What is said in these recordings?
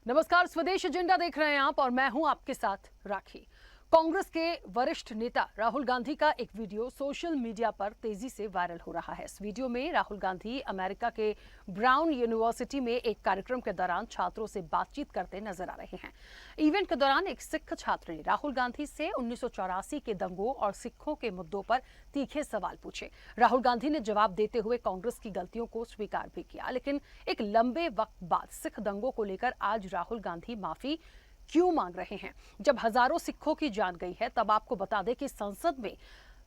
नमस्कार, स्वदेश एजेंडा देख रहे हैं आप और मैं हूं आपके साथ राखी। कांग्रेस के वरिष्ठ नेता राहुल गांधी का एक वीडियो सोशल मीडिया पर तेजी से वायरल हो रहा है। इस वीडियो में राहुल गांधी अमेरिका के ब्राउन यूनिवर्सिटी में एक कार्यक्रम के दौरान छात्रों से बातचीत करते नजर आ रहे हैं। इवेंट के दौरान एक सिख छात्र ने राहुल गांधी से 1984 के दंगों और सिखों के मुद्दों पर तीखे सवाल पूछे। राहुल गांधी ने जवाब देते हुए कांग्रेस की गलतियों को स्वीकार भी किया, लेकिन एक लंबे वक्त बाद सिख दंगों को लेकर आज राहुल गांधी माफी क्यों मांग रहे हैं? जब हजारों सिखों की जान गई है, तब आपको बता दें कि संसद में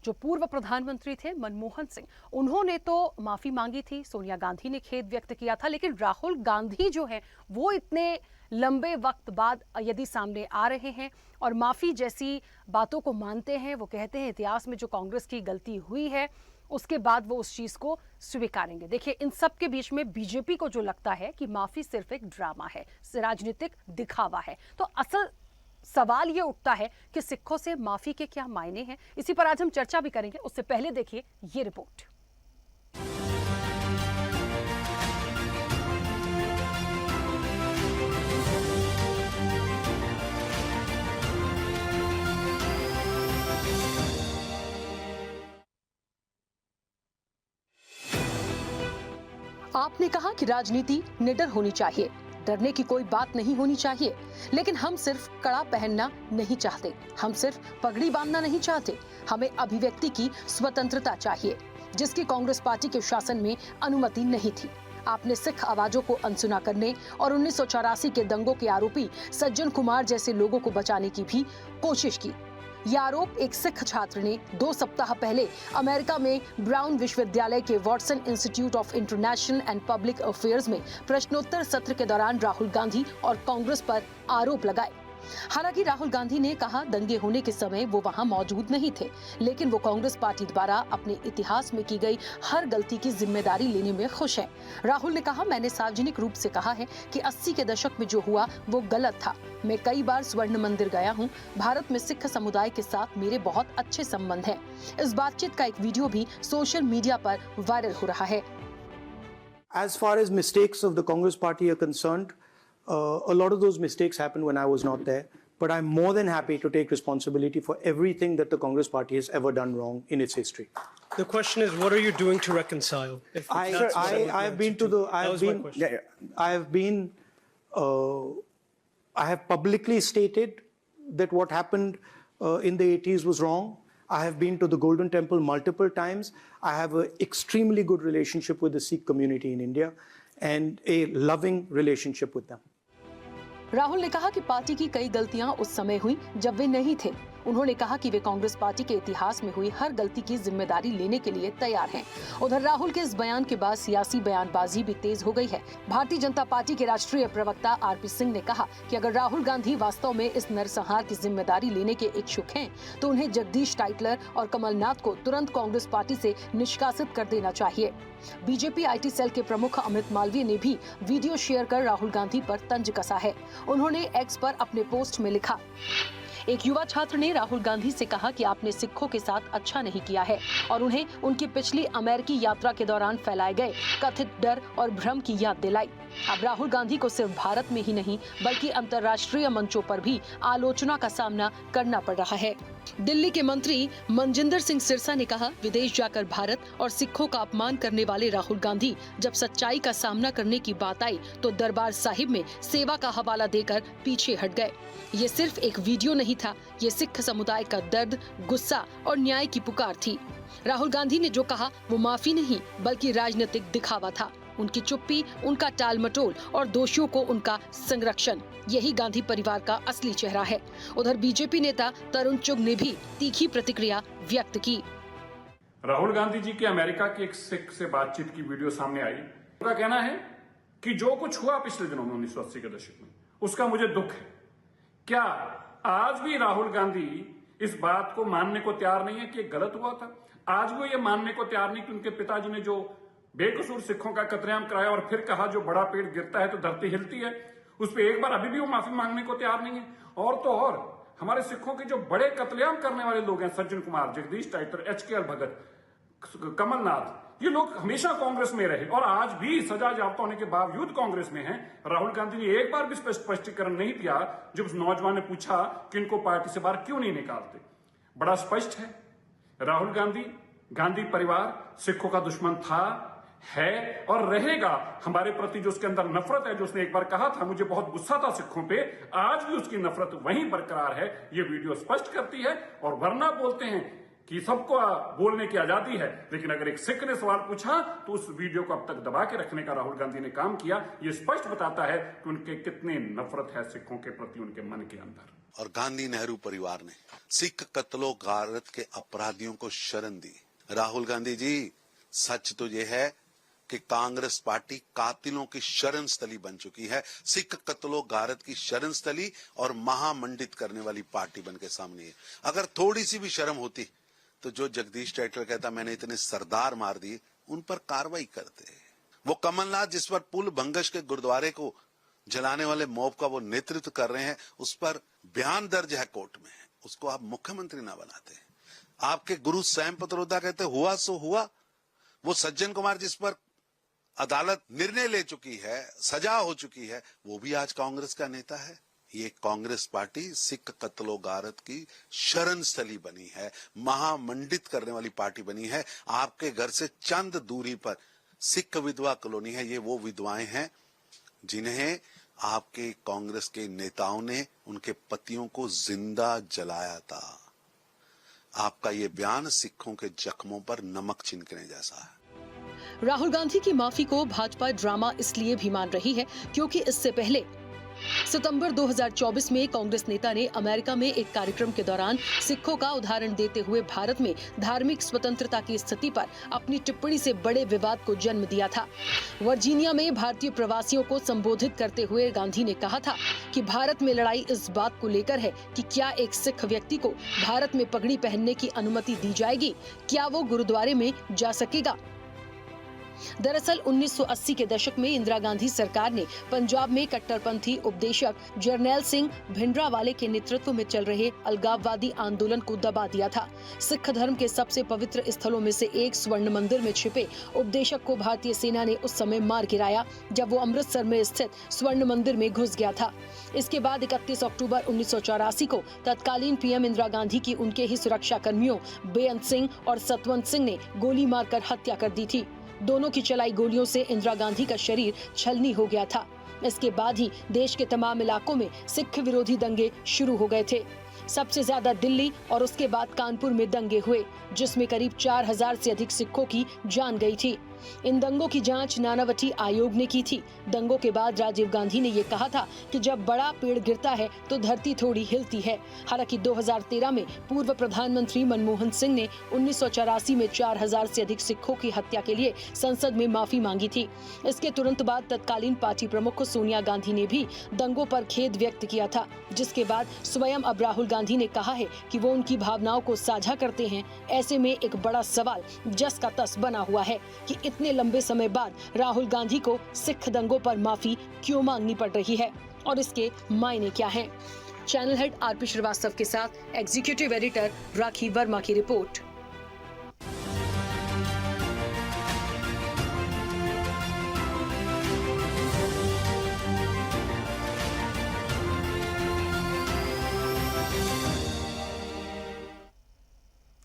जो पूर्व प्रधानमंत्री थे मनमोहन सिंह, उन्होंने तो माफी मांगी थी, सोनिया गांधी ने खेद व्यक्त किया था, लेकिन राहुल गांधी जो है वो इतने लंबे वक्त बाद यदि सामने आ रहे हैं और माफी जैसी बातों को मानते हैं, वो कहते हैं इतिहास में जो कांग्रेस की गलती हुई है उसके बाद वो उस चीज को स्वीकारेंगे। देखिए, इन सब के बीच में बीजेपी को जो लगता है कि माफी सिर्फ एक ड्रामा है, राजनीतिक दिखावा है, तो असल सवाल ये उठता है कि सिखों से माफी के क्या मायने हैं। इसी पर आज हम चर्चा भी करेंगे। उससे पहले देखिए ये रिपोर्ट। आपने कहा कि राजनीति निडर होनी चाहिए, डरने की कोई बात नहीं होनी चाहिए, लेकिन हम सिर्फ कड़ा पहनना नहीं चाहते, हम सिर्फ पगड़ी बांधना नहीं चाहते, हमें अभिव्यक्ति की स्वतंत्रता चाहिए, जिसकी कांग्रेस पार्टी के शासन में अनुमति नहीं थी। आपने सिख आवाजों को अनसुना करने और 1984 के दंगों के आरोपी सज्जन कुमार जैसे लोगों को बचाने की भी कोशिश की। यह आरोप एक सिख छात्र ने 2 सप्ताह पहले अमेरिका में ब्राउन विश्वविद्यालय के Watson institute of international and public affairs में प्रश्नोत्तर सत्र के दौरान राहुल गांधी और कांग्रेस पर आरोप लगाए। हालांकि राहुल गांधी ने कहा दंगे होने के समय वो वहां मौजूद नहीं थे, लेकिन वो कांग्रेस पार्टी द्वारा अपने इतिहास में की गई हर गलती की जिम्मेदारी लेने में खुश हैं। राहुल ने कहा, मैंने सार्वजनिक रूप से कहा है कि 80 के दशक में जो हुआ वो गलत था। मैं कई बार स्वर्ण मंदिर गया हूँ। भारत में सिख समुदाय के साथ मेरे बहुत अच्छे संबंध हैं। इस बातचीत का एक वीडियो भी सोशल मीडिया पर वायरल हो रहा है। As far as mistakes of the Congress party are concerned, a lot of those mistakes happened when I was not there, but I'm more than happy to take responsibility for everything that the Congress party has ever done wrong in its history. The question is, what are you doing to reconcile? I have publicly stated that what happened in the 80s was wrong. I have been to the Golden Temple multiple times. I have an extremely good relationship with the Sikh community in India and a loving relationship with them. Rahul ने कहा कि party की कई गलतियां उस समय हुई जब वे नहीं थे। उन्होंने कहा कि वे कांग्रेस पार्टी के इतिहास में हुई हर गलती की जिम्मेदारी लेने के लिए तैयार हैं। उधर राहुल के इस बयान के बाद सियासी बयानबाजी भी तेज हो गई है। भारतीय जनता पार्टी के राष्ट्रीय प्रवक्ता आरपी सिंह ने कहा कि अगर राहुल गांधी वास्तव में इस नरसंहार की जिम्मेदारी लेने के इच्छुक हैं, तो उन्हें जगदीश टाइटलर और कमलनाथ को तुरंत कांग्रेस पार्टी से निष्कासित कर देना चाहिए। बीजेपी आईटी सेल के प्रमुख अमृत मालवीय ने भी वीडियो शेयर कर राहुल गांधी पर तंज कसा है। उन्होंने एक्स पर अपने पोस्ट में लिखा, एक युवा छात्र ने राहुल गांधी से कहा कि आपने सिखों के साथ अच्छा नहीं किया है और उन्हें उनकी पिछली अमेरिकी यात्रा के दौरान फैलाए गए कथित डर और भ्रम की याद दिलाई। अब राहुल गांधी को सिर्फ भारत में ही नहीं बल्कि अंतर्राष्ट्रीय मंचों पर भी आलोचना का सामना करना पड़ रहा है। दिल्ली के मंत्री मनजिंदर सिंह सिरसा ने कहा, विदेश जाकर भारत और सिखों का अपमान करने वाले राहुल गांधी जब सच्चाई का सामना करने की बात आई तो दरबार साहिब में सेवा का हवाला देकर पीछे हट गए। ये सिर्फ एक वीडियो नहीं था, ये सिख समुदाय का दर्द, गुस्सा और न्याय की पुकार थी। राहुल गांधी ने जो कहा वो माफी नहीं बल्कि राजनीतिक दिखावा था। उनकी चुप्पी, उनका टालमटोल और दोषियों को उनका संरक्षण, यही गांधी परिवार का असली चेहरा है। उधर बीजेपी नेता तरुण चुग ने भी तीखी प्रतिक्रिया व्यक्त की। राहुल गांधी जी की अमेरिका की एक सिख से बातचीत की वीडियो सामने आई। उनका कहना है कि जो कुछ हुआ पिछले दिनों में 1980 के दशक में, उसका मुझे दुख है। क्या आज भी राहुल गांधी इस बात को मानने को तैयार नहीं है कि गलत हुआ था? आज वो ये मानने को तैयार नहीं कि उनके पिताजी ने जो बेकसूर सिखों का कत्लेआम कराया और फिर कहा जो बड़ा पेड़ गिरता है तो धरती हिलती है, उस पर एक बार अभी भी वो माफी मांगने को तैयार नहीं है। और तो और हमारे सिखों के जो बड़े कत्लेआम करने वाले लोग हैं, सज्जन कुमार, जगदीश टाइटलर, एचकेएल भगत, कमलनाथ, ये लोग हमेशा कांग्रेस में रहे और आज भी सजा याफ्ता होने के बावजूद कांग्रेस में हैं। राहुल गांधी ने एक बार भी स्पष्टीकरण नहीं दिया जब उस नौजवान ने पूछा कि इनको पार्टी से बाहर क्यों नहीं निकालते। बड़ा स्पष्ट है, राहुल गांधी परिवार सिखों का दुश्मन था, है और रहेगा। हमारे प्रति जो उसके अंदर नफरत है, जो उसने एक बार कहा था मुझे बहुत गुस्सा था सिखों पे, आज भी उसकी नफरत वहीं बरकरार है। ये वीडियो स्पष्ट करती है। और वरना बोलते हैं कि सबको बोलने की आजादी है, लेकिन अगर एक सिख ने सवाल पूछा तो उस वीडियो को अब तक दबा के रखने का राहुल गांधी ने काम किया। ये स्पष्ट बताता है कि उनके कितने नफरत है सिखों के प्रति उनके मन के अंदर। और गांधी नेहरू परिवार ने सिख कत्लो गारत के अपराधियों को शरण दी। राहुल गांधी जी, सच तो ये है कि कांग्रेस पार्टी कातिलों की शरण स्थली बन चुकी है, सिख कत्लो गारत की शरण स्थली और महामंडित करने वाली पार्टी बन के सामने है। अगर थोड़ी सी भी शर्म होती तो जो जगदीश टाइटलर कहता मैंने इतने सरदार मार दिए, उन पर कार्रवाई करते। वो कमलनाथ जिस पर पुल भंगश के गुरुद्वारे को जलाने वाले मॉब का वो नेतृत्व कर रहे हैं, उस पर बयान दर्ज है कोर्ट में, उसको आप मुख्यमंत्री ना बनाते। आपके गुरु सैम पत्रोदा कहते हुआ सो हुआ। वो सज्जन कुमार जिस पर अदालत निर्णय ले चुकी है, सजा हो चुकी है, वो भी आज कांग्रेस का नेता है। ये कांग्रेस पार्टी सिख कत्लो गारत की शरण स्थली बनी है, महामंडित करने वाली पार्टी बनी है। आपके घर से चंद दूरी पर सिख विधवा कॉलोनी है। ये वो विधवाएं हैं जिन्हें आपके कांग्रेस के नेताओं ने उनके पतियों को जिंदा जलाया था। आपका ये बयान सिखों के जख्मों पर नमक छिड़कने जैसा है। राहुल गांधी की माफी को भाजपा ड्रामा इसलिए भी मान रही है क्योंकि इससे पहले सितंबर 2024 में कांग्रेस नेता ने अमेरिका में एक कार्यक्रम के दौरान सिखों का उदाहरण देते हुए भारत में धार्मिक स्वतंत्रता की स्थिति पर अपनी टिप्पणी से बड़े विवाद को जन्म दिया था। वर्जीनिया में भारतीय प्रवासियों को संबोधित करते हुए गांधी ने कहा था कि भारत में लड़ाई इस बात को लेकर है कि क्या एक सिख व्यक्ति को भारत में पगड़ी पहनने की अनुमति दी जाएगी, क्या वो गुरुद्वारे में जा सकेगा। दरअसल 1980 के दशक में इंदिरा गांधी सरकार ने पंजाब में कट्टरपंथी उपदेशक जरनैल सिंह भिंडरावाले के नेतृत्व में चल रहे अलगाववादी आंदोलन को दबा दिया था। सिख धर्म के सबसे पवित्र स्थलों में से एक स्वर्ण मंदिर में छिपे उपदेशक को भारतीय सेना ने उस समय मार गिराया जब वो अमृतसर में स्थित स्वर्ण मंदिर में घुस गया था। इसके बाद 31 अक्टूबर 1984 को तत्कालीन पीएम इंदिरा गांधी की उनके ही सुरक्षा कर्मियों बेअंत सिंह और सतवंत सिंह ने गोली मारकर हत्या कर दी थी। दोनों की चलाई गोलियों से इंदिरा गांधी का शरीर छलनी हो गया था। इसके बाद ही देश के तमाम इलाकों में सिख विरोधी दंगे शुरू हो गए थे। सबसे ज्यादा दिल्ली और उसके बाद कानपुर में दंगे हुए, जिसमें करीब 4000 से अधिक सिखों की जान गई थी। इन दंगों की जांच नानावटी आयोग ने की थी। दंगों के बाद राजीव गांधी ने ये कहा था कि जब बड़ा पेड़ गिरता है तो धरती थोड़ी हिलती है। हालांकि 2013 में पूर्व प्रधानमंत्री मनमोहन सिंह ने 1984 में 4000 से अधिक सिखों की हत्या के लिए संसद में माफी मांगी थी। इसके तुरंत बाद तत्कालीन पार्टी प्रमुख सोनिया गांधी ने भी दंगों पर खेद व्यक्त किया था, जिसके बाद स्वयं अब राहुल गांधी ने कहा है कि वो उनकी भावनाओं को साझा करते हैं। ऐसे में एक बड़ा सवाल जस का तस बना हुआ है कि इतने लंबे समय बाद राहुल गांधी को सिख दंगों पर माफी क्यों मांगनी पड़ रही है और इसके मायने क्या हैं? चैनल हेड आरपी श्रीवास्तव के साथ एग्जीक्यूटिव एडिटर राखी वर्मा की रिपोर्ट।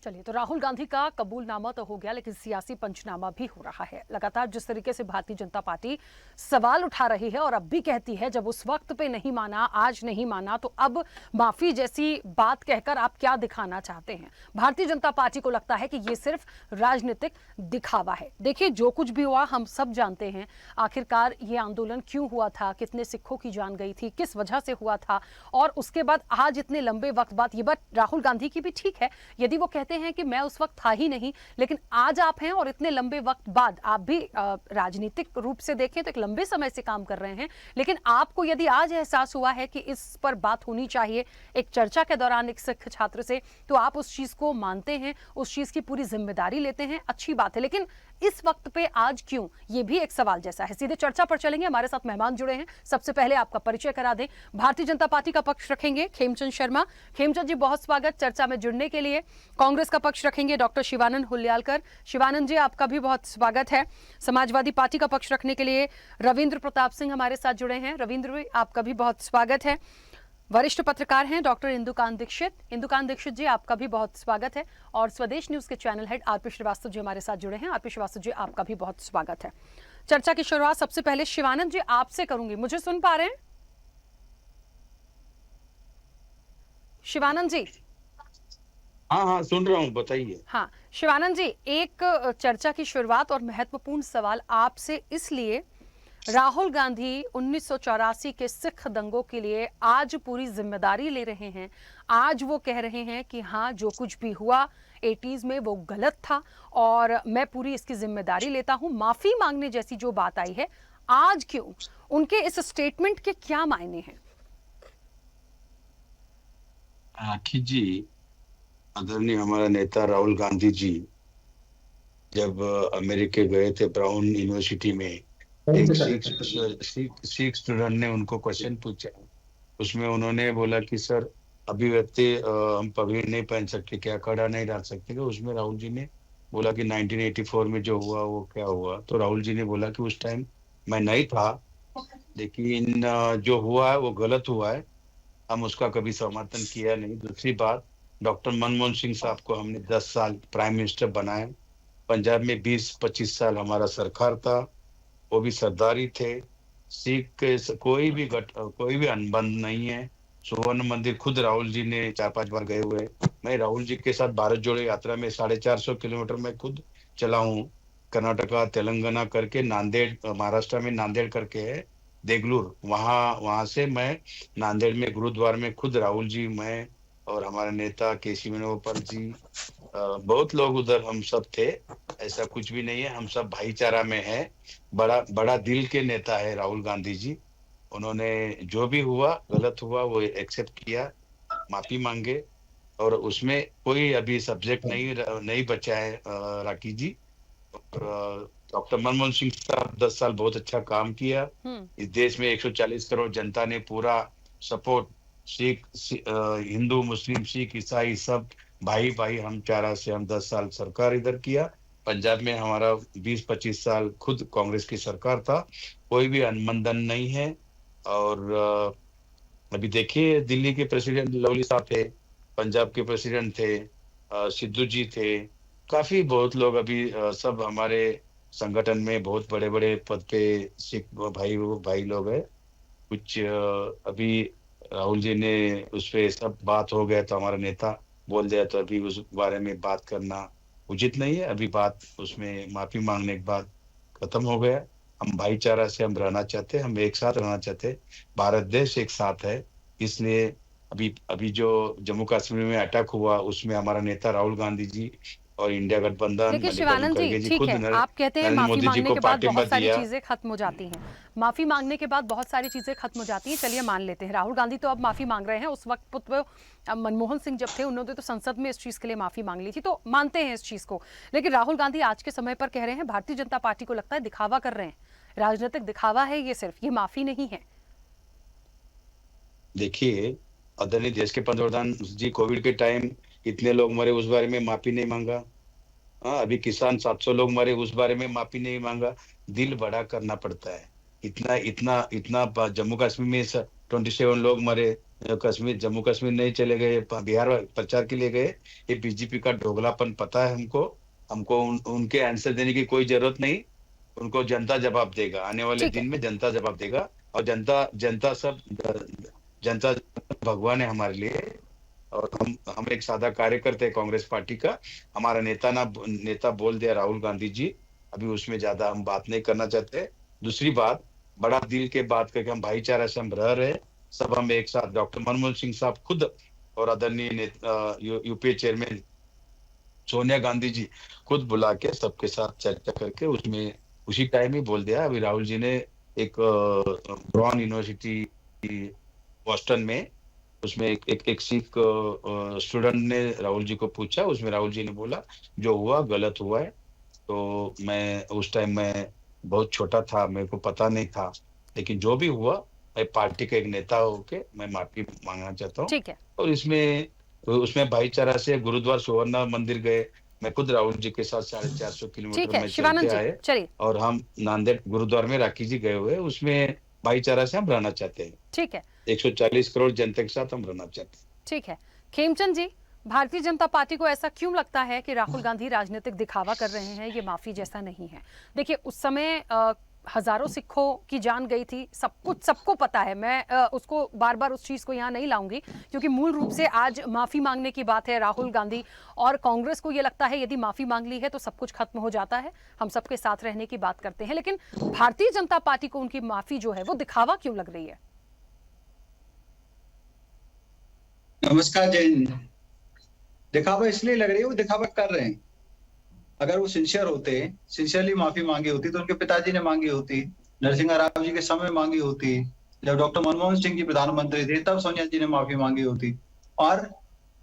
चलिए, तो राहुल गांधी का कबूलनामा तो हो गया, लेकिन सियासी पंचनामा भी हो रहा है। लगातार जिस तरीके से भारतीय जनता पार्टी सवाल उठा रही है और अब भी कहती है जब उस वक्त पे नहीं माना, आज नहीं माना, तो अब माफी जैसी बात कहकर आप क्या दिखाना चाहते हैं? भारतीय जनता पार्टी को लगता है कि ये सिर्फ राजनीतिक दिखावा है। देखिए, जो कुछ भी हुआ हम सब जानते हैं। आखिरकार ये आंदोलन क्यों हुआ था, कितने सिखों की जान गई थी, किस वजह से हुआ था, और उसके बाद आज इतने लंबे वक्त बाद, ये बात राहुल गांधी की भी ठीक है, यदि वो कहते हैं कि मैं उस वक्त था ही नहीं, लेकिन आज आप हैं और इतने लंबे वक्त बाद आप भी राजनीतिक रूप से देखें तो एक लंबे समय से काम कर रहे हैं, लेकिन आपको यदि आज एहसास हुआ है कि इस पर बात होनी चाहिए एक चर्चा के दौरान एक सिख छात्र से, तो आप उस चीज को मानते हैं, उस चीज की पूरी जिम्मेदारी लेते हैं, अच्छी बात है। लेकिन इस वक्त पे आज क्यों, ये भी एक सवाल जैसा है। सीधे चर्चा पर चलेंगे, हमारे साथ मेहमान जुड़े हैं। सबसे पहले आपका परिचय करा दें। भारतीय जनता पार्टी का पक्ष रखेंगे खेमचंद शर्मा। खेमचंद जी, बहुत स्वागत चर्चा में जुड़ने के लिए। कांग्रेस का पक्ष रखेंगे डॉक्टर शिवानंद हुल्यालकर। शिवानंद जी, आपका भी बहुत स्वागत है। समाजवादी पार्टी का पक्ष रखने के लिए रविंद्र प्रताप सिंह हमारे साथ जुड़े हैं। रविंद्र, आपका भी बहुत स्वागत है। वरिष्ठ पत्रकार हैं डॉक्टर इंदुकांत दीक्षित। इंदुकांत दीक्षित जी, आपका भी बहुत स्वागत है। और स्वदेश न्यूज के channel head RP Srivastava ji हमारे साथ जुड़े हैं। आरपी श्रीवास्तव जी, आपका भी बहुत स्वागत है। चर्चा की शुरुआत सबसे पहले शिवानंद जी आपसे करूंगी। मुझे सुन पा रहे हैं शिवानंद जी? हाँ, सुन रहा हूँ, बताइए। हाँ शिवानंद जी, एक चर्चा की शुरुआत और महत्वपूर्ण सवाल आपसे इसलिए, राहुल गांधी 1984 के सिख दंगों के लिए आज पूरी जिम्मेदारी ले रहे हैं। आज वो कह रहे हैं कि हाँ, जो कुछ भी हुआ 80s में वो गलत था और मैं पूरी इसकी जिम्मेदारी लेता हूं। माफी मांगने जैसी जो बात आई है, आज क्यों? उनके इस स्टेटमेंट के क्या मायने हैं? आखिर जी, आदरणीय हमारा नेता राहुल गांधी जी जब अमेरिका गए थे ब्राउन यूनिवर्सिटी में, एक सिख स्टूडेंट ने उनको क्वेश्चन पूछा। उसमें उन्होंने बोला कि सर, अभिव्यक्ति हम पगड़ी नहीं पहन सकते क्या, कड़ा नहीं डाल सकते क्या? उसमें राहुल जी ने बोला कि 1984 में जो हुआ वो क्या हुआ। तो राहुल जी ने बोला कि उस टाइम मैं नहीं था, लेकिन जो हुआ है वो गलत हुआ है, हम उसका कभी समर्थन किया नहीं। दूसरी बात, डॉक्टर मनमोहन सिंह साहब को हमने 10 साल प्राइम मिनिस्टर बनाया। पंजाब में 20-25 साल हमारा सरकार था, वो भी सरदारी थे। सिख के कोई भी अनबंध नहीं है। सुवर्ण मंदिर खुद राहुल जी ने 4-5 बार गए हुए। मैं राहुल जी के साथ भारत जोड़ो यात्रा में 450 किलोमीटर में खुद चला हूँ। कर्नाटका, तेलंगाना करके नांदेड़, महाराष्ट्र में नांदेड़ करके है देगलूर, वहां से मैं नांदेड़ में गुरुद्वार में खुद राहुल जी, मैं और हमारे नेता केसी वेणुगोपाल जी, बहुत लोग उधर हम सब थे। ऐसा कुछ भी नहीं है, हम सब भाईचारा में है। बड़ा बड़ा दिल के नेता है राहुल गांधी जी। उन्होंने जो भी हुआ गलत हुआ वो एक्सेप्ट किया, माफी मांगे, और उसमें कोई अभी सब्जेक्ट नहीं बचा है। राकी जी, डॉक्टर मनमोहन सिंह साहब 10 साल बहुत अच्छा काम किया। इस देश में 140 करोड़ जनता ने पूरा सपोर्ट, सिख, हिंदू, मुस्लिम, सिख, ईसाई सब भाई भाई, हम 10 साल सरकार इधर किया। पंजाब में हमारा 20-25 साल खुद कांग्रेस की सरकार था। कोई भी अनुबंधन नहीं है। और अभी देखिए, दिल्ली के प्रेसिडेंट लवली साहब थे, पंजाब के प्रेसिडेंट थे, सिद्धू जी थे, काफी बहुत लोग अभी सब हमारे संगठन में बहुत बड़े बड़े पद पे सिख भाई लोग है। कुछ अभी राहुल जी ने उस पे सब बात हो गया तो हमारा नेता बोल दिया, तो अभी उस बारे में बात करना उचित नहीं है। अभी बात उसमें माफी मांगने के बाद खत्म हो गया। हम भाईचारा से हम रहना चाहते, हम एक साथ रहना चाहते, भारत देश एक साथ है। इसलिए अभी जो जम्मू कश्मीर में अटैक हुआ उसमें हमारा नेता राहुल गांधी जी और इंडिया गठबंधन, देखिए शिवानंद जी, ठीक है, आप कहते हैं माफी मांगने के बाद बहुत सारी चीजें खत्म हो जाती हैं। माफी मांगने के बाद बहुत सारी चीजें खत्म हो जाती हैं। चलिए मान लेते हैं, राहुल गांधी तो अब माफी मांग रहे हैं। उस वक्त मनमोहन सिंह जब थे, उन्होंने तो संसद में इस चीज के लिए माफी मांग ली थी, तो मानते हैं इस चीज को। लेकिन राहुल गांधी आज के समय पर कह रहे हैं भारतीय जनता पार्टी को लगता है दिखावा कर रहे हैं, राजनीतिक दिखावा है ये, सिर्फ ये माफी नहीं है। देखिए, आदरणीय देश के पंतप्रधान जी, कोविड के टाइम कितने लोग मरे उस बारे में माफी नहीं मांगा। हाँ, अभी किसान 700 लोग मरे उस बारे में माफी नहीं मांगा। दिल बड़ा करना पड़ता है। इतना जम्मू कश्मीर में 27 लोग मरे, जम्मू कश्मीर नहीं चले गए, बिहार प्रचार के लिए गए। ये बीजेपी का ढोगलापन पता है हमको उनके आंसर देने की कोई जरूरत नहीं। उनको जनता जवाब देगा, आने वाले दिन में जनता जवाब देगा। और जनता भगवान है हमारे लिए। और हम एक सादा कार्यकर्ता है कांग्रेस पार्टी का। हमारा नेता बोल दिया राहुल गांधी जी, अभी उसमें ज्यादा हम बात नहीं करना चाहते। दूसरी बात, बड़ा दिल के बात करके हम भाईचारा से हम रह रहे, सब हम एक साथ। डॉक्टर मनमोहन सिंह साहब खुद और आदरणीय यूपीए चेयरमैन सोनिया गांधी जी खुद बुला के सबके साथ चर्चा करके उसमें उसी टाइम ही बोल दिया। अभी राहुल जी ने एक ब्राउन यूनिवर्सिटी बोस्टन में, उसमें एक सिख स्टूडेंट ने राहुल जी को पूछा, उसमें राहुल जी ने बोला जो हुआ गलत हुआ है, तो मैं उस टाइम मैं बहुत छोटा था, मेरे को पता नहीं था, लेकिन जो भी हुआ मैं पार्टी का एक नेता होके मैं माफी मांगना चाहता हूँ। ठीक है। और उसमें भाईचारा से गुरुद्वारा सुवर्णा मंदिर गए, मैं खुद राहुल जी के साथ 450 किलोमीटर ठीक है में चल के शिवानंद जी, आए, चलिए। और हम नांदेड़ गुरुद्वारा में राखी जी गए हुए, उसमें भाईचारा से हम रहना चाहते हैं। ठीक है। 140 करोड़ जनता के साथ हम रहना चाहते हैं। ठीक है। खेमचंद जी, भारतीय जनता पार्टी को ऐसा क्यों लगता है कि राहुल गांधी राजनीतिक दिखावा कर रहे हैं, ये माफी जैसा नहीं है? देखिए, उस समय हजारों सिखों की जान गई थी, सब कुछ सबको पता है। मैं उसको बार बार उस चीज को यहाँ नहीं लाऊंगी, क्योंकि मूल रूप से आज माफी मांगने की बात है। राहुल गांधी और कांग्रेस को ये लगता है यदि माफी मांग ली है तो सब कुछ खत्म हो जाता है, हम सबके साथ रहने की बात करते हैं। लेकिन भारतीय जनता पार्टी को उनकी माफी जो है वो दिखावा क्यों लग रही है? नमस्कार, जय हिंद। दिखावा इसलिए लग रही है, वो दिखावा कर रहे हैं। अगर वो सिंसियर होते, सिंसियरली माफी मांगी होती तो उनके पिताजी ने मांगी होती, नरसिंह राव जी के समय मांगी होती, जब डॉक्टर मनमोहन सिंह जी प्रधानमंत्री थे तब सोनिया जी ने माफी मांगी होती, और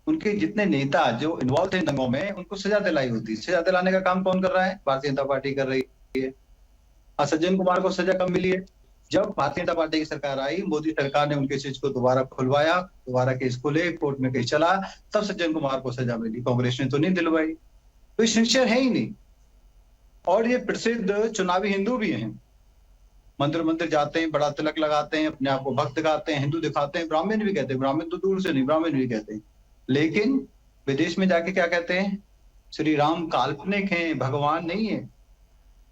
उनके जितने नेता जो इन्वॉल्व थे दंगों में उनको सजा दिलाई होती। सजा दिलाने का काम कौन कर रहा है? भारतीय जनता पार्टी कर रही है। और सज्जन कुमार को सजा कब मिली है? जब भारतीय जनता पार्टी की सरकार आई, मोदी सरकार ने उनके केस को दोबारा खुलवाया, दोबारा केस खुले, कोर्ट में केस चला, तब सज्जन कुमार को सजा मिली। कांग्रेस ने तो नहीं दिलवाई। तो ये सिंसियर है ही नहीं। और ये प्रसिद्ध चुनावी हिंदू भी हैं, मंदिर मंदिर जाते हैं, बड़ा तिलक लगाते हैं, अपने आप को भक्त दिखाते हैं, हिंदू दिखाते हैं, ब्राह्मण भी कहते हैं, ब्राह्मण तो दूर से नहीं, ब्राह्मण भी कहते हैं। लेकिन विदेश में जाके क्या कहते हैं? श्री राम काल्पनिक हैं, भगवान नहीं है,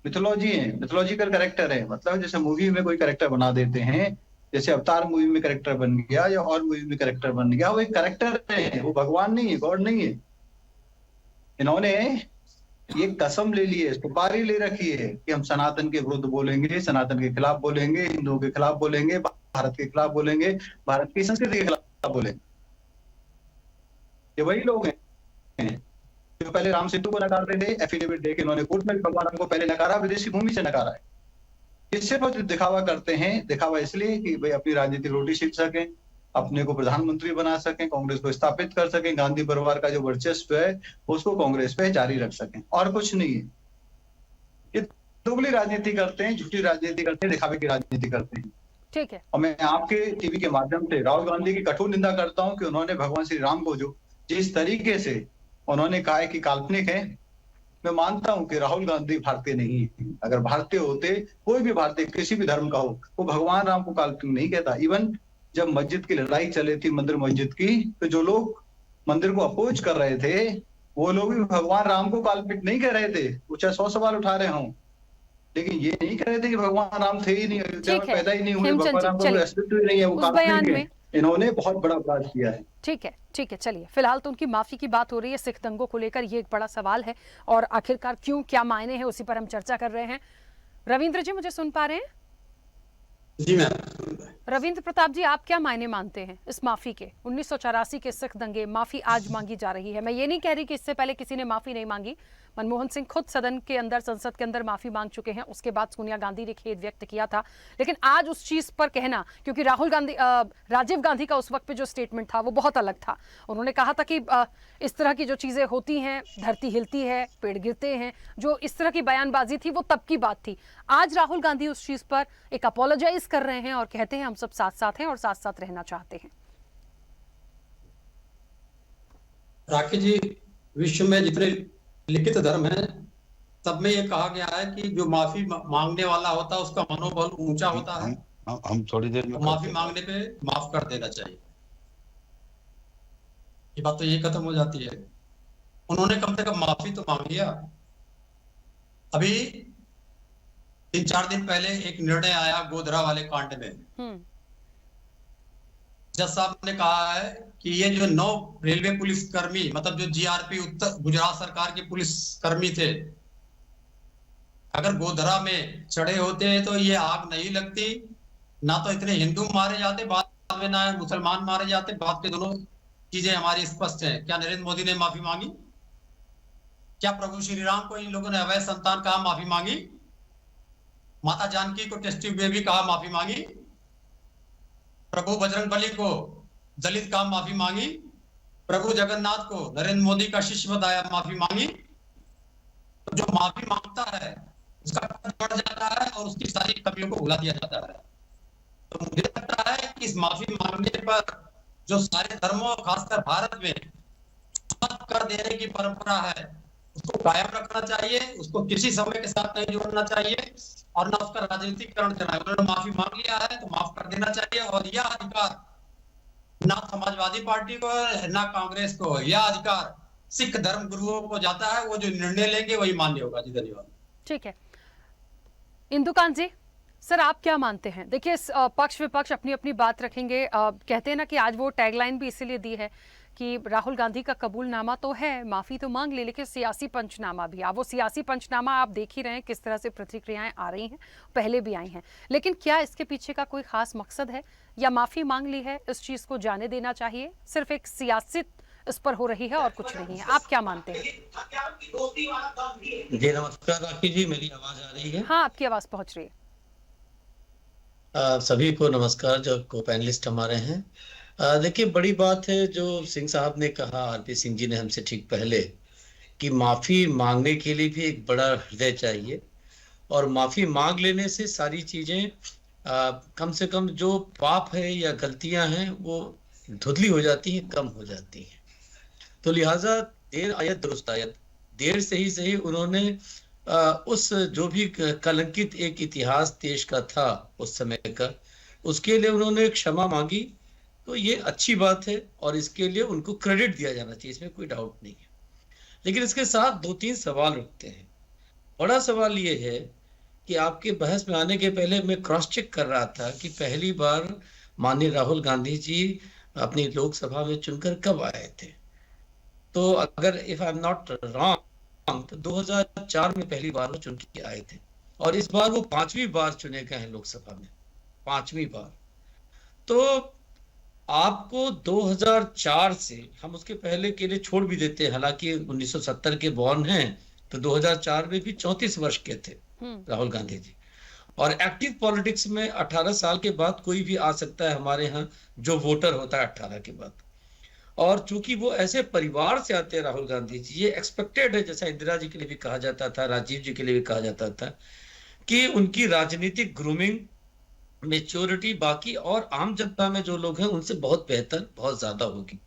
मिथोलॉजी है, मिथोलॉजिकल कैरेक्टर है। मतलब जैसे मूवी में कोई कैरेक्टर बना देते हैं, जैसे अवतार मूवी में कैरेक्टर बन गया या और मूवी में कैरेक्टर बन गया, वो एक कैरेक्टर है, वो भगवान नहीं है, गॉड नहीं है। इन्होंने ये कसम ले ली है, सुपारी ले रखी है कि हम सनातन के विरुद्ध बोलेंगे, सनातन के खिलाफ बोलेंगे, हिंदुओं के खिलाफ बोलेंगे, भारत के खिलाफ बोलेंगे, भारत की संस्कृति के खिलाफ बोलेंगे। ये वही लोग हैं जो पहले राम सेतु को नकारते थे, एफिडेविट दे के इन्होंने कोर्ट में भगवान राम को पहले नकारा, विदेशी भूमि से नकारा है। इससे बहुत दिखावा करते हैं। दिखावा इसलिए कि भाई अपनी राजनीतिक रोटी सीख सकें, अपने को प्रधानमंत्री बना सकें, कांग्रेस को स्थापित कर सकें, गांधी परिवार का जो वर्चस्व है उसको कांग्रेस पे जारी रख सकें, और कुछ नहीं है। ये दोगली राजनीति करते हैं, झूठी राजनीति करते हैं, दिखावे की राजनीति करते हैं। ठीक है। और मैं आपके टीवी के माध्यम से राहुल गांधी की कठोर निंदा करता हूं कि उन्होंने भगवान श्री राम को जो जिस तरीके से उन्होंने कहा है कि काल्पनिक है, मैं मानता हूं कि राहुल गांधी भारतीय नहीं है। अगर भारतीय होते, कोई भी भारतीय किसी भी धर्म का हो, वो भगवान राम को काल्पनिक नहीं कहता। इवन जब मस्जिद की लड़ाई चली थी, मंदिर मस्जिद की, तो जो लोग मंदिर को अपोज कर रहे थे वो लोग भी भगवान राम को काल्पनिक नहीं कह रहे थे। वो चाहे 100 सवाल उठा रहे हों, लेकिन ये नहीं कह रहे थे कि भगवान राम थे ही नहीं, अयोध्या में पैदा ही नहीं हुए, भगवान राम का कोई अस्तित्व ही नहीं है, वो काल्पनिक है। इन्होंने बहुत बड़ा अपराध किया है। ठीक है, ठीक है, चलिए। फिलहाल तो उनकी माफी की बात हो रही है, सिख दंगों को लेकर ये एक बड़ा सवाल है, और आखिरकार क्यों, क्या मायने हैं, उसी पर हम चर्चा कर रहे हैं। रविंद्र जी, मुझे सुन पा रहे हैं? जी मैम। रविंद्र प्रताप जी, आप क्या मायने मानते हैं इस माफी के? 1984 के सिख दंगे, माफी आज मांगी जा रही है। मैं ये नहीं कह रही कि इससे पहले किसी ने माफी नहीं मांगी। मनमोहन सिंह खुद सदन के अंदर, संसद के अंदर माफी मांग चुके हैं, उसके बाद सोनिया गांधी ने खेद व्यक्त किया था। लेकिन आज उस चीज पर कहना, क्योंकि राजीव गांधी का उस वक्त पे जो स्टेटमेंट था वो बहुत अलग था। उन्होंने कहा था कि इस तरह की जो चीजें होती हैं, धरती हिलती है, पेड़ गिरते हैं, जो इस तरह की बयानबाजी थी वो तब की बात थी। आज राहुल गांधी उस चीज पर एक अपोलोजाइज कर रहे हैं और कहते हैं हम सब साथ साथ हैं और साथ साथ रहना चाहते हैं। राखी जी, विश्व में जितने लिखित धर्म है सब में ये कहा गया है कि जो माफी मांगने वाला होता है उसका मनोबल ऊंचा होता है। हम थोड़ी देर में माफी मांगने पे माफ कर देना चाहिए। ये बात तो यही खत्म हो जाती है। उन्होंने कम से कम माफी तो मांग लिया। अभी 3-4 दिन पहले एक निर्णय आया गोधरा वाले कांड में। जज साहब ने कहा है कि ये जो 9 रेलवे पुलिस कर्मी, मतलब जो जीआरपी उत्तर गुजरात सरकार के पुलिस कर्मी थे, अगर गोधरा में चढ़े होते तो ये आग नहीं लगती, ना तो इतने हिंदू मारे जाते बाद में, ना मुसलमान मारे जाते। बात के दोनों चीजें हमारी स्पष्ट है। क्या नरेंद्र मोदी ने माफी मांगी? क्या प्रभु श्री राम को इन लोगों ने अवैध संतान कहा, माफी मांगी? माता जानकी को टेस्टिंग बेबी कहा, माफी मांगी? प्रभु बजरंगबली को दलित कहा, माफी मांगी? प्रभु जगन्नाथ को नरेंद्र मोदी का शिष्य बताया, माफी मांगी? तो जो माफी मांगता है उसका कद बढ़ जाता है और उसकी सारी कमियों को भुला दिया जाता है। तो मुझे लगता है कि इस माफी मांगने पर जो सारे धर्मों खासकर भारत में मत कर देने की परंपरा है उसको कायम रखना चाहिए, उसको किसी समय के साथ नहीं जोड़ना चाहिए और ना उसका राजनीतिकरण करना है। उन्होंने माफी मांग लिया है तो माफ कर देना चाहिए और यह अधिकार ना समाजवादी पार्टी को है ना कांग्रेस को, यह अधिकार सिख धर्म गुरुओं को जाता है। वो जो निर्णय लेंगे वही मान्य होगा। जी धन्यवाद। ठीक है इंदुकांत जी, सर आप क्या मानते हैं? देखिए पक्ष विपक्ष अपनी अपनी बात रखेंगे। कहते हैं ना कि आज वो टैगलाइन भी इसीलिए दी है कि राहुल गांधी का कबूलनामा तो है, माफी तो मांग ले, लेकिन सियासी पंचनामा भी। अब वो सियासी पंचनामा आप देख ही रहे हैं किस तरह से प्रतिक्रियाएं आ रही हैं, पहले भी आई हैं। लेकिन क्या इसके पीछे का कोई खास मकसद है या माफी मांग ली है इस चीज को जाने देना चाहिए, सिर्फ एक सियासत इस पर हो रही है और कुछ नहीं है? आप क्या मानते हैं? जी नमस्कार राखी जी, मेरी आवाज आ रही है? हाँ आपकी आवाज पहुंच रही है। सभी को नमस्कार जो को पैनलिस्ट हमारे हैं। देखिए बड़ी बात है जो सिंह साहब ने कहा, आरपी सिंह जी ने हमसे ठीक पहले, कि माफी मांगने के लिए भी एक बड़ा हृदय चाहिए और माफी मांग लेने से सारी चीजें कम से कम जो पाप है या गलतियां हैं वो धुंधली हो जाती हैं, कम हो जाती हैं। तो लिहाजा देर आयत दुरुस्त आयत, देर से ही सही उन्होंने उस जो भी कलंकित एक इतिहास देश का था उस समय का, उसके लिए उन्होंने क्षमा मांगी। तो ये अच्छी बात है और इसके लिए उनको क्रेडिट दिया जाना चाहिए, इसमें कोई डाउट नहीं है। लेकिन इसके साथ दो तीन सवाल उठते हैं। बड़ा सवाल ये है कि आपके बहस में आने के पहले मैं क्रॉस चेक कर रहा था कि पहली बार माननीय राहुल गांधी जी अपनी लोकसभा में चुनकर कब आए थे। तो अगर if I am not wrong तो 2004 में पहली बार वो चुन के आए थे और इस बार वो 5वीं बार चुने गए हैं लोकसभा में, 5वीं बार। तो आपको 2004 से, हम उसके पहले के लिए छोड़ भी देते हैं, हालांकि 1970 के बॉर्न हैं तो 2004 में भी 34 वर्ष के थे राहुल गांधी जी। और एक्टिव पॉलिटिक्स में 18 साल के बाद कोई भी आ सकता है हमारे यहाँ, जो वोटर होता है 18 के बाद। और चूंकि वो ऐसे परिवार से आते हैं राहुल गांधी जी, ये एक्सपेक्टेड है, जैसा इंदिरा जी के लिए भी कहा जाता था, राजीव जी के लिए भी कहा जाता था, कि उनकी राजनीतिक ग्रूमिंग, मेच्योरिटी बाकी और आम जनता में जो लोग हैं उनसे बहुत बेहतर, बहुत ज्यादा होगी।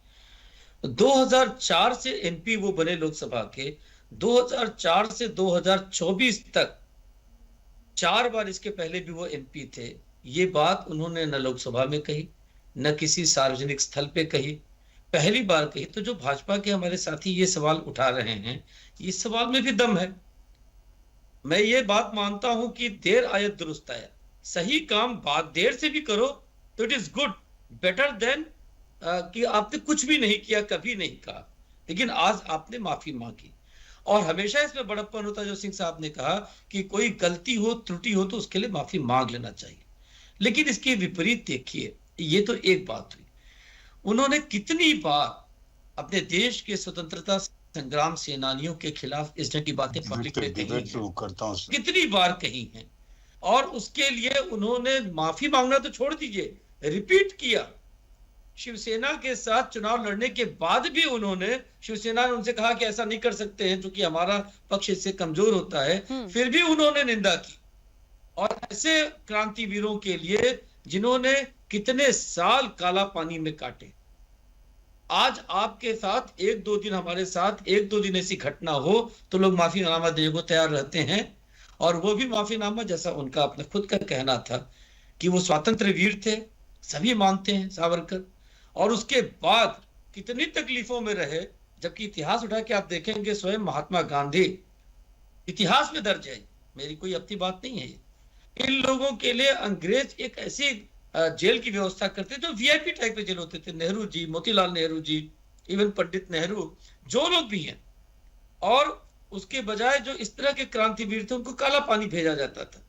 2004 से एमपी वो बने लोकसभा के, 2004 से 2024 तक 4 बार, इसके पहले भी वो एमपी थे। ये बात उन्होंने न लोकसभा में कही न किसी सार्वजनिक स्थल पे कही, पहली बार कही। तो जो भाजपा के हमारे साथी ये सवाल उठा रहे हैं, इस सवाल में भी दम है। मैं ये बात मानता हूं कि देर आयत दुरुस्त आयत, सही काम बात देर से भी करो तो it is good, better than कि आपने कुछ भी नहीं किया, कभी नहीं कहा, लेकिन आज आपने माफी मांगी। और हमेशा इसमें बड़प्पन होता है, जो सिंह साहब ने कहा कि कोई गलती हो, त्रुटि हो तो उसके लिए माफी मांग लेना चाहिए। लेकिन इसके विपरीत देखिए, ये तो एक बात हुई, उन्होंने कितनी बार अपने देश के स्वतंत्रता संग्राम सेनानियों के खिलाफ इस तरह की बातें पब्लिक में कही हैं, कितनी बार कही हैं। और उसके लिए उन्होंने माफी मांगना तो छोड़ दीजिए, रिपीट किया। शिवसेना के साथ चुनाव लड़ने के बाद भी उन्होंने, शिवसेना ने उनसे कहा कि ऐसा नहीं कर सकते हैं क्योंकि हमारा पक्ष इससे कमजोर होता है, फिर भी उन्होंने निंदा की। और ऐसे क्रांतिवीरों के लिए जिन्होंने कितने साल काला पानी में काटे, आज आपके साथ 1-2 दिन, हमारे साथ 1-2 दिन ऐसी घटना हो तो लोग माफीनामा देने को तैयार रहते हैं। और वो भी माफीनामा, जैसा उनका अपना खुद का कहना था कि वो स्वतंत्र वीर थे, सभी मानते हैं, सावरकर। और उसके बाद कितनी तकलीफों में रहे, जबकि इतिहास उठा के आप देखेंगे, स्वयं महात्मा गांधी इतिहास में दर्ज है, मेरी कोई अपनी बात नहीं है। इन लोगों के लिए अंग्रेज एक ऐसी जेल की व्यवस्था करते जो वीआईपी टाइप के जेल होते थे। नेहरू जी, मोतीलाल नेहरू जी, इवन पंडित नेहरू, जो लोग भी हैं। और उसके बजाय जो इस तरह के क्रांतिवीर थे उनको काला पानी भेजा जाता था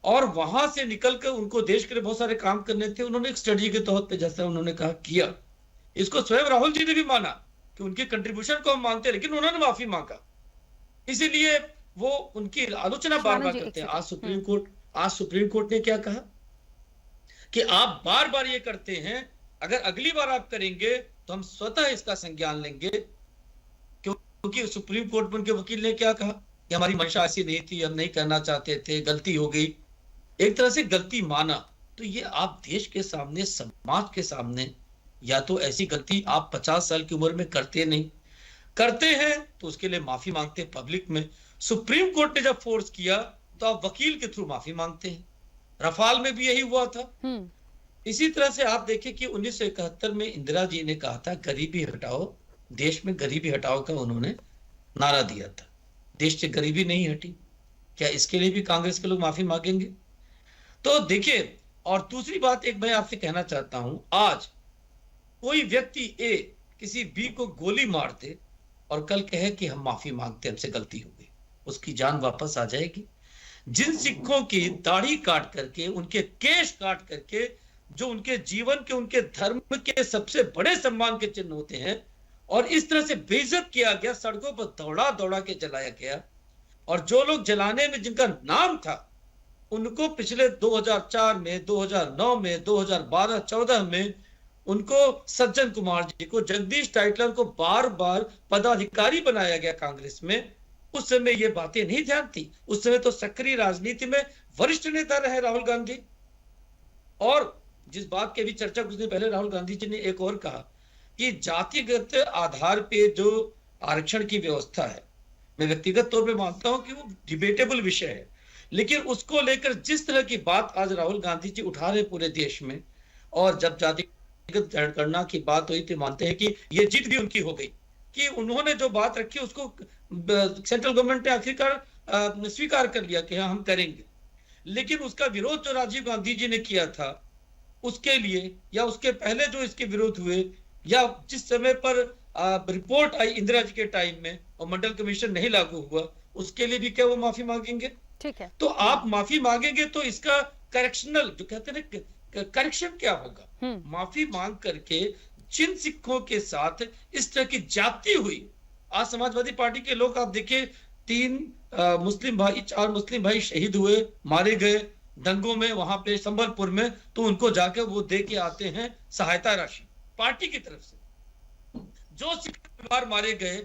और वहां से निकलकर उनको देश के लिए बहुत सारे काम करने थे। उन्होंने एक स्ट्रेटजी के तौर पे, जैसा उन्होंने कहा, किया। इसको स्वयं राहुल जी ने भी माना कि उनके कंट्रीब्यूशन को हम मानते हैं, लेकिन उन्होंने माफी मांगा, इसीलिए वो उनकी आलोचना बार बार करते हैं। आज सुप्रीम कोर्ट ने क्या कहा कि आप बार बार ये करते हैं, अगर अगली बार आप करेंगे तो हम स्वतः इसका संज्ञान लेंगे, क्योंकि सुप्रीम कोर्ट में उनके वकील ने क्या कहा कि हमारी मंशा ऐसी नहीं थी, हम नहीं करना चाहते थे, गलती हो गई, एक तरह से गलती माना। तो ये आप देश के सामने, समाज के सामने, या तो ऐसी गलती आप 50 साल की उम्र में करते नहीं, करते हैं तो उसके लिए माफी मांगते हैं पब्लिक में। सुप्रीम कोर्ट ने जब फोर्स किया तो आप वकील के थ्रू माफी मांगते हैं। रफाल में भी यही हुआ था। इसी तरह से आप देखिए कि 1971 में इंदिरा जी ने कहा था गरीबी हटाओ, देश में गरीबी हटाओ का उन्होंने नारा दिया था। देश से गरीबी नहीं हटी, क्या इसके लिए भी कांग्रेस के लोग माफी मांगेंगे? तो देखिए, और दूसरी बात एक मैं आपसे कहना चाहता हूं, आज कोई व्यक्ति ए किसी बी को गोली मार दे और कल कहे कि हम माफी मांगते, हमसे गलती हो गई, उसकी जान वापस आ जाएगी। जिन सिखों की दाढ़ी काट करके, उनके केश काट करके, जो उनके जीवन के, उनके धर्म के सबसे बड़े सम्मान के चिन्ह होते हैं, और इस तरह से बेइज्जत किया गया, सड़कों पर दौड़ा दौड़ा के जलाया गया, और जो लोग जलाने में जिनका नाम था उनको पिछले 2004 में, 2009 में, 2012-14 में उनको सज्जन कुमार जी को, जगदीश टाइटलर को बार बार पदाधिकारी बनाया गया कांग्रेस में। उस समय ये बातें नहीं ध्यान थी। उस समय तो सक्रिय राजनीति में वरिष्ठ नेता रहे राहुल गांधी। और जिस बात की भी चर्चा कुछ दिन पहले राहुल गांधी जी ने एक और कहा कि जातिगत आधार पे जो आरक्षण की व्यवस्था है, मैं व्यक्तिगत तौर पे मानता हूं कि वो डिबेटेबल विषय है, लेकिन उसको लेकर जिस तरह की बात आज राहुल गांधी जी उठा रहे पूरे देश में, और जब जातिगत जनगणना की बात हुई तो मानते हैं कि ये जीत भी उनकी हो गई, कि उन्होंने जो बात रखी उसको सेंट्रल गवर्नमेंट ने आखिरकार स्वीकार कर लिया कि हाँ हम करेंगे। लेकिन उसका विरोध जो राजीव गांधी जी ने किया था, उसके लिए, या उसके पहले जो इसके विरोध हुए, या जिस समय पर रिपोर्ट आई इंदिरा जी के टाइम में और मंडल कमीशन नहीं लागू हुआ, उसके लिए भी क्या वो माफी मांगेंगे? ठीक है। तो आप माफी मांगेंगे तो इसका करेक्शनल जो कहते हैं ना, करेक्शन क्या होगा? माफी मांग करके जिन सिखों के साथ इस तरह की जाति हुई, आज समाजवादी पार्टी के लोग आप देखिए, 4 मुस्लिम भाई शहीद हुए, मारे गए दंगों में, वहां पे संबलपुर में, तो उनको जाकर वो दे के आते हैं सहायता राशि पार्टी की तरफ से। जो सिख परिवार मारे गए,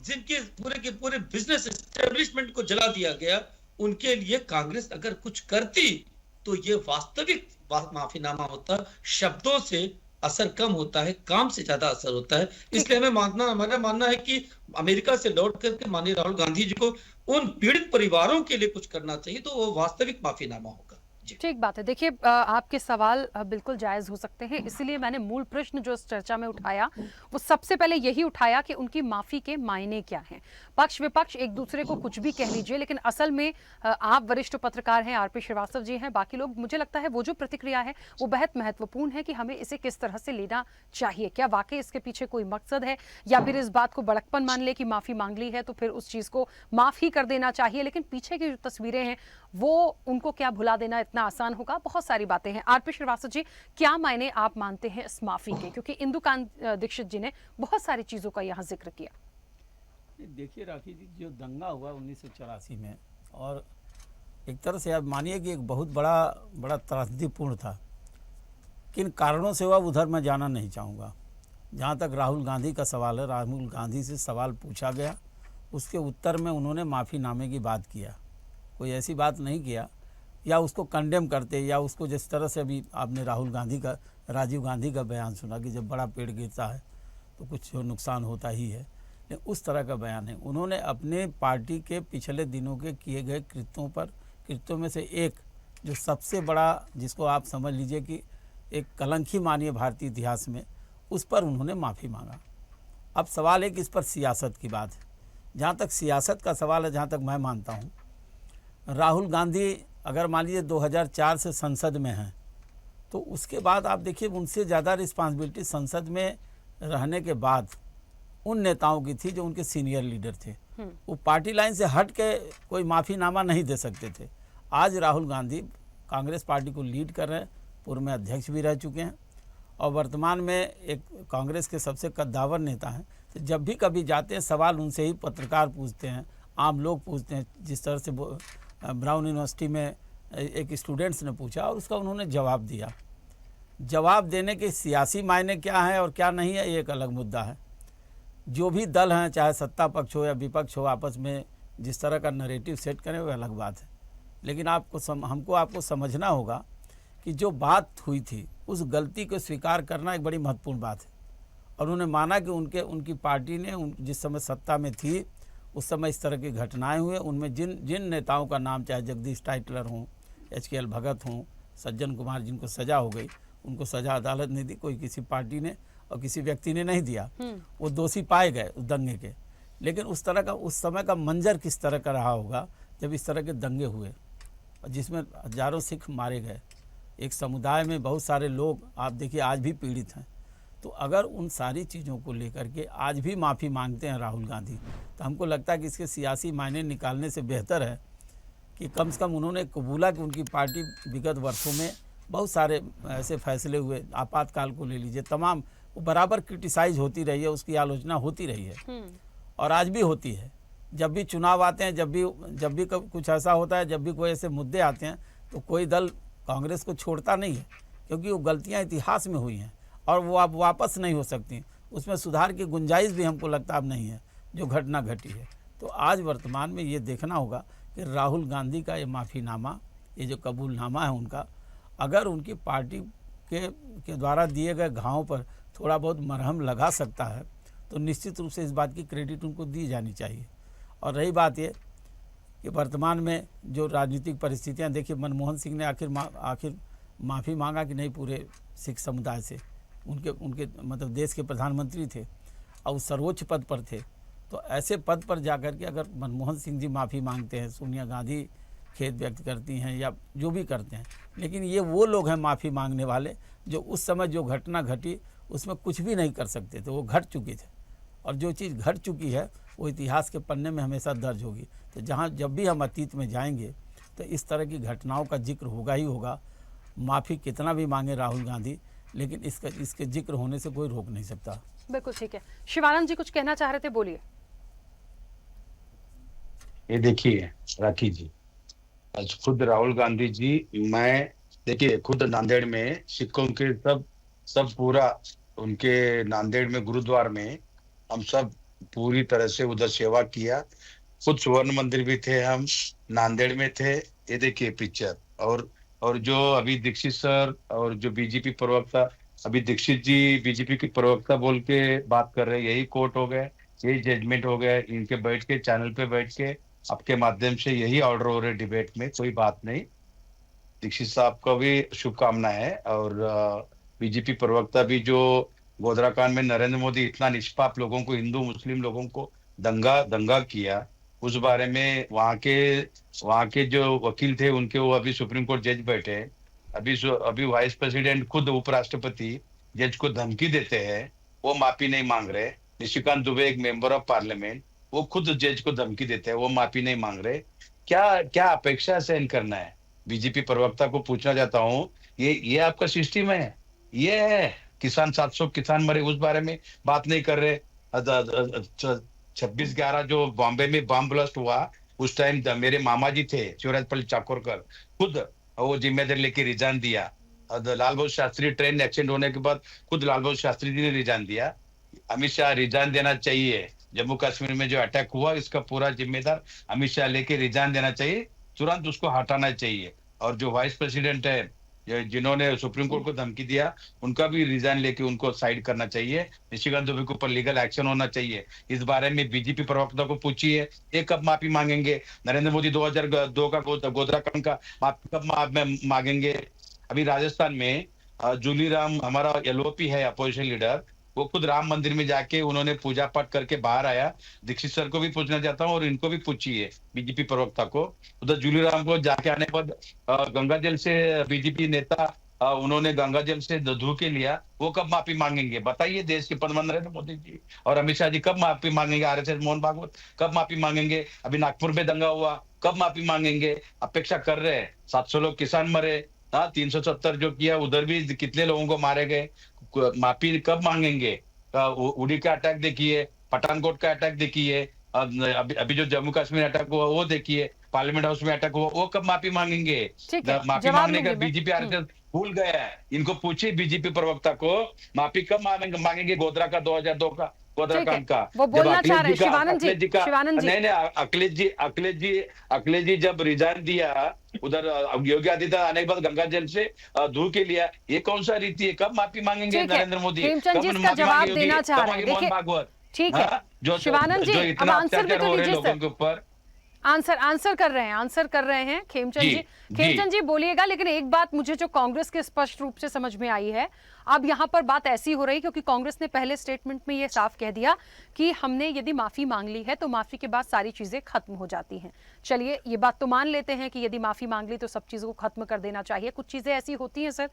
जिनके पूरे के पूरे बिजनेस एस्टेब्लिशमेंट को जला दिया गया, उनके लिए कांग्रेस अगर कुछ करती तो ये वास्तविक माफीनामा होता। शब्दों से असर कम होता है, काम से ज्यादा असर होता है। इसलिए हमारा मानना है कि अमेरिका से लौट करके माननीय राहुल गांधी जी को उन पीड़ित परिवारों के लिए कुछ करना चाहिए, तो वो वास्तविक माफीनामा होगा। ठीक बात है। देखिए, आपके सवाल बिल्कुल जायज हो सकते हैं, इसलिए मैंने मूल प्रश्न जो इस चर्चा में उठाया वो सबसे पहले यही उठाया कि उनकी माफी के मायने क्या हैं। पक्ष विपक्ष एक दूसरे को कुछ भी कह लीजिए, लेकिन असल में आप वरिष्ठ पत्रकार हैं, आरपी श्रीवास्तव जी हैं, बाकी लोग, मुझे लगता है वो जो प्रतिक्रिया है वो बेहद महत्वपूर्ण है कि हमें इसे किस तरह से लेना चाहिए। क्या वाकई इसके पीछे कोई मकसद है, या फिर इस बात को बड़कपन मान ले कि माफी मांग ली है तो फिर उस चीज को माफ ही कर देना चाहिए, लेकिन पीछे की जो तस्वीरें हैं वो उनको क्या भुला देना इतना आसान होगा? बहुत सारी बातें हैं। आरपी श्रीवास्तव जी, क्या मायने आप मानते हैं इस माफी के? क्योंकि इंदुकांत दीक्षित जी ने बहुत सारी चीजों का यहाँ जिक्र किया। देखिए राखी जी, जो दंगा हुआ 1984 में, और एक तरह से आप मानिए कि एक बहुत बड़ा त्रासदीपूर्ण था। किन कारणों से हुआ उधर मैं जाना नहीं चाहूँगा। जहाँ तक राहुल गांधी का सवाल है, राहुल गांधी से सवाल पूछा गया, उसके उत्तर में उन्होंने माफ़ीनामे की बात किया। कोई ऐसी बात नहीं किया या उसको कंडेम करते, या उसको जिस तरह से अभी आपने राजीव गांधी का बयान सुना कि जब बड़ा पेड़ गिरता है तो कुछ नुकसान होता ही है, उस तरह का बयान है। उन्होंने अपने पार्टी के पिछले दिनों के किए गए कृत्यों में से एक जो सबसे बड़ा, जिसको आप समझ लीजिए कि एक कलंक ही मानिए भारतीय इतिहास में, उस पर उन्होंने माफ़ी मांगा। अब सवाल है कि इस पर सियासत की बात है। जहाँ तक सियासत का सवाल है, जहाँ तक मैं मानता हूँ, राहुल गांधी अगर मान लीजिए 2004 से संसद में हैं, तो उसके बाद आप देखिए उनसे ज़्यादा रिस्पांसिबिलिटी संसद में रहने के बाद उन नेताओं की थी जो उनके सीनियर लीडर थे। वो पार्टी लाइन से हट के कोई माफ़ीनामा नहीं दे सकते थे। आज राहुल गांधी कांग्रेस पार्टी को लीड कर रहे हैं, पूर्व में अध्यक्ष भी रह चुके हैं और वर्तमान में एक कांग्रेस के सबसे कद्दावर नेता हैं। तो जब भी कभी जाते हैं, सवाल उनसे ही पत्रकार पूछते हैं, आम लोग पूछते हैं। जिस तरह से ब्राउन यूनिवर्सिटी में एक स्टूडेंट्स ने पूछा और उसका उन्होंने जवाब दिया। जवाब देने के सियासी मायने क्या है और क्या नहीं है, ये एक अलग मुद्दा है। जो भी दल हैं, चाहे सत्ता पक्ष हो या विपक्ष हो, आपस में जिस तरह का नैरेटिव सेट करें वो अलग बात है। लेकिन आपको समझना होगा कि जो बात हुई थी उस गलती को स्वीकार करना एक बड़ी महत्वपूर्ण बात है। और उन्होंने माना कि उनकी पार्टी ने जिस समय सत्ता में थी उस समय इस तरह की घटनाएं हुए, उनमें जिन नेताओं का नाम, चाहे जगदीश टाइटलर हों, HKL भगत हों, सज्जन कुमार, जिनको सज़ा हो गई, उनको सज़ा अदालत ने दी, कोई किसी पार्टी ने और किसी व्यक्ति ने नहीं दिया। वो दोषी पाए गए उस दंगे के। लेकिन उस समय का मंजर किस तरह का रहा होगा जब इस तरह के दंगे हुए, जिसमें हजारों सिख मारे गए, एक समुदाय में बहुत सारे लोग आप देखिए आज भी पीड़ित हैं। तो अगर उन सारी चीज़ों को लेकर के आज भी माफ़ी मांगते हैं राहुल गांधी, तो हमको लगता है कि इसके सियासी मायने निकालने से बेहतर है कि कम से कम उन्होंने कबूला कि उनकी पार्टी विगत वर्षों में बहुत सारे ऐसे फैसले हुए, आपातकाल को ले लीजिए, तमाम वो बराबर क्रिटिसाइज होती रही है, उसकी आलोचना होती रही है और आज भी होती है। जब भी चुनाव आते हैं, जब भी कुछ ऐसा होता है, जब भी कोई ऐसे मुद्दे आते हैं, तो कोई दल कांग्रेस को छोड़ता नहीं है, क्योंकि वो गलतियां इतिहास में हुई हैं और वो अब वापस नहीं हो सकती। उसमें सुधार की गुंजाइश भी हमको लगता अब नहीं है जो घटना घटी है। तो आज वर्तमान में ये देखना होगा कि राहुल गांधी का ये माफ़ीनामा, ये जो कबूलनामा है उनका, अगर उनकी पार्टी के द्वारा दिए गए घावों पर थोड़ा बहुत मरहम लगा सकता है तो निश्चित रूप से इस बात की क्रेडिट उनको दी जानी चाहिए। और रही बात ये कि वर्तमान में जो राजनीतिक परिस्थितियां, देखिए मनमोहन सिंह ने आखिर माफ़ी मांगा कि नहीं पूरे सिख समुदाय से, उनके मतलब देश के प्रधानमंत्री थे और सर्वोच्च पद पर थे। तो ऐसे पद पर जाकर के अगर मनमोहन सिंह जी माफ़ी मांगते हैं, सोनिया गांधी खेद व्यक्त करती हैं या जो भी करते हैं, लेकिन ये वो लोग हैं माफ़ी मांगने वाले जो उस समय जो घटना घटी उसमें कुछ भी नहीं कर सकते थे, वो घट चुकी थे। और जो चीज़ घट चुकी है वो इतिहास के पन्ने में हमेशा दर्ज होगी। तो जब भी हम अतीत में जाएंगे तो इस तरह की घटनाओं का जिक्र होगा ही होगा। माफ़ी कितना भी मांगे राहुल गांधी, लेकिन इसके जिक्र होने से कोई रोक नहीं सकता। बिल्कुल ठीक है। शिवानंद जी कुछ कहना चाह रहे थे, बोलिए। ये देखिए राखी जी, आज खुद राहुल गांधी जी, मैं देखिए खुद नांदेड़ में सिखों के सब पूरा उनके नांदेड़ में गुरुद्वार में हम सब पूरी तरह से उधर सेवा किया। खुद स्वर्ण मंदिर भी थे, हम नांदेड़ में थे। ये देखिए पिक्चर। और जो अभी दीक्षित सर और जो बीजेपी प्रवक्ता, अभी दीक्षित जी बीजेपी की प्रवक्ता बोल के बात कर रहे हैं, यही कोर्ट हो गए, यही जजमेंट हो गया, इनके बैठ के चैनल पे बैठ के आपके माध्यम से यही ऑर्डर हो रहे डिबेट में, कोई बात नहीं। दीक्षित साहब का भी शुभकामना है। और बीजेपी प्रवक्ता भी जो गोधरा कांड में नरेंद्र मोदी इतना निष्पाप लोगों को, हिंदू मुस्लिम लोगों को दंगा किया, उस बारे में वहाँ के जो वकील थे उनके, वो अभी सुप्रीम कोर्ट जज बैठे। अभी वाइस प्रेसिडेंट खुद उपराष्ट्रपति जज को धमकी देते हैं, वो माफी नहीं मांग रहे। निशिकांत दुबे एक मेंबर ऑफ पार्लियामेंट, वो खुद जज को धमकी देते हैं, वो माफी नहीं मांग रहे। क्या अपेक्षा सहन करना है? बीजेपी प्रवक्ता को पूछना चाहता हूँ, ये आपका सिस्टम है? ये है किसान 700 किसान मरे, उस बारे में बात नहीं कर रहे। 26/11 जो बॉम्बे में बम ब्लास्ट हुआ, उस टाइम मेरे मामा जी थे शिवराजपल्ली चाकोरकर, खुद वो जिम्मेदारी लेके रिजाइन दिया। लाल बहादुर शास्त्री ट्रेन एक्सीडेंट होने के बाद खुद लाल बहादुर शास्त्री जी ने रिजाइन दिया। अमित शाह रिजाइन देना चाहिए। जम्मू कश्मीर में जो अटैक हुआ इसका पूरा जिम्मेदार अमित शाह लेके रिजाइन देना चाहिए, तुरंत उसको हटाना चाहिए। और जो वाइस प्रेसिडेंट है जिन्होंने सुप्रीम कोर्ट को धमकी दिया, उनका भी रिजाइन लेके उनको साइड करना चाहिए। निशिकांत दुबे के ऊपर लीगल एक्शन होना चाहिए। इस बारे में बीजेपी प्रवक्ता को पूछिए, ये कब माफी मांगेंगे? नरेंद्र मोदी 2002 का गोधरा कांड का माफी कब मांगेंगे? अभी राजस्थान में जूली राम, हमारा एलओपी है अपोजिशन लीडर, वो खुद राम मंदिर में जाके उन्होंने पूजा पाठ करके बाहर आया। दीक्षित सर को भी पूछना चाहता हूँ और इनको भी पूछिए बीजेपी प्रवक्ता को। उधर जूली राम को जाके आने पर गंगा जल से बीजेपी नेता उन्होंने गंगा जल से धो के लिया, वो कब माफी मांगेंगे? बताइए। देश के प्रधानमंत्री नरेंद्र मोदी जी और अमित शाह जी कब माफी मांगेंगे? आरएसएस मोहन भागवत कब माफी मांगेंगे? अभी नागपुर में दंगा हुआ, कब माफी मांगेंगे? अपेक्षा कर रहे हैं। 700 लोग किसान मरे, 370 जो किया, उधर भी कितने लोगों को मारे गए, माफी कब मांगेंगे? उड़ी का अटैक देखिए, पठानकोट का अटैक देखिए, अभी जो जम्मू कश्मीर अटैक हुआ वो देखिए, पार्लियामेंट हाउस में अटैक हुआ, वो कब माफी मांगेंगे? माफी मांगने का बीजेपी आरएसएस भूल गया है। इनको पूछिए बीजेपी प्रवक्ता को, माफी कब मांगेंगे? गोधरा का 2002 का उत्तराखंड का। वो बोलना जब चाह रहे हैं अखिलेश जी का शिवानंद जी। नहीं, अखिलेश जी जब रिजाइन दिया उधर योगी आदित्यनाथ आने के बाद गंगा जल से दूर के लिया, ये कौन सा रीति है? कब माफी मांगेंगे नरेंद्र मोदी? हेमचंद जी कब इसका माफी जवाब मांगे देना योगी? चाह कब रहे हैं। मांगे मोहन देखिए भागवत? ठीक है जो शिवानंद जी, जो अब इतना आंसर भी अत्याचार तो हो रहे लीजिए लोगों सर। के ऊपर। आंसर कर रहे हैं खेमचंद जी। खेमचंद जी बोलिएगा, लेकिन एक बात मुझे जो कांग्रेस के स्पष्ट रूप से समझ में आई है, अब यहाँ पर बात ऐसी हो रही क्योंकि कांग्रेस ने पहले स्टेटमेंट में ये साफ कह दिया कि हमने यदि माफी मांग ली है तो माफी के बाद सारी चीजें खत्म हो जाती हैं। चलिए ये बात तो मान लेते हैं कि यदि माफी मांग ली तो सब चीजों को खत्म कर देना चाहिए। कुछ चीजें ऐसी होती हैं सर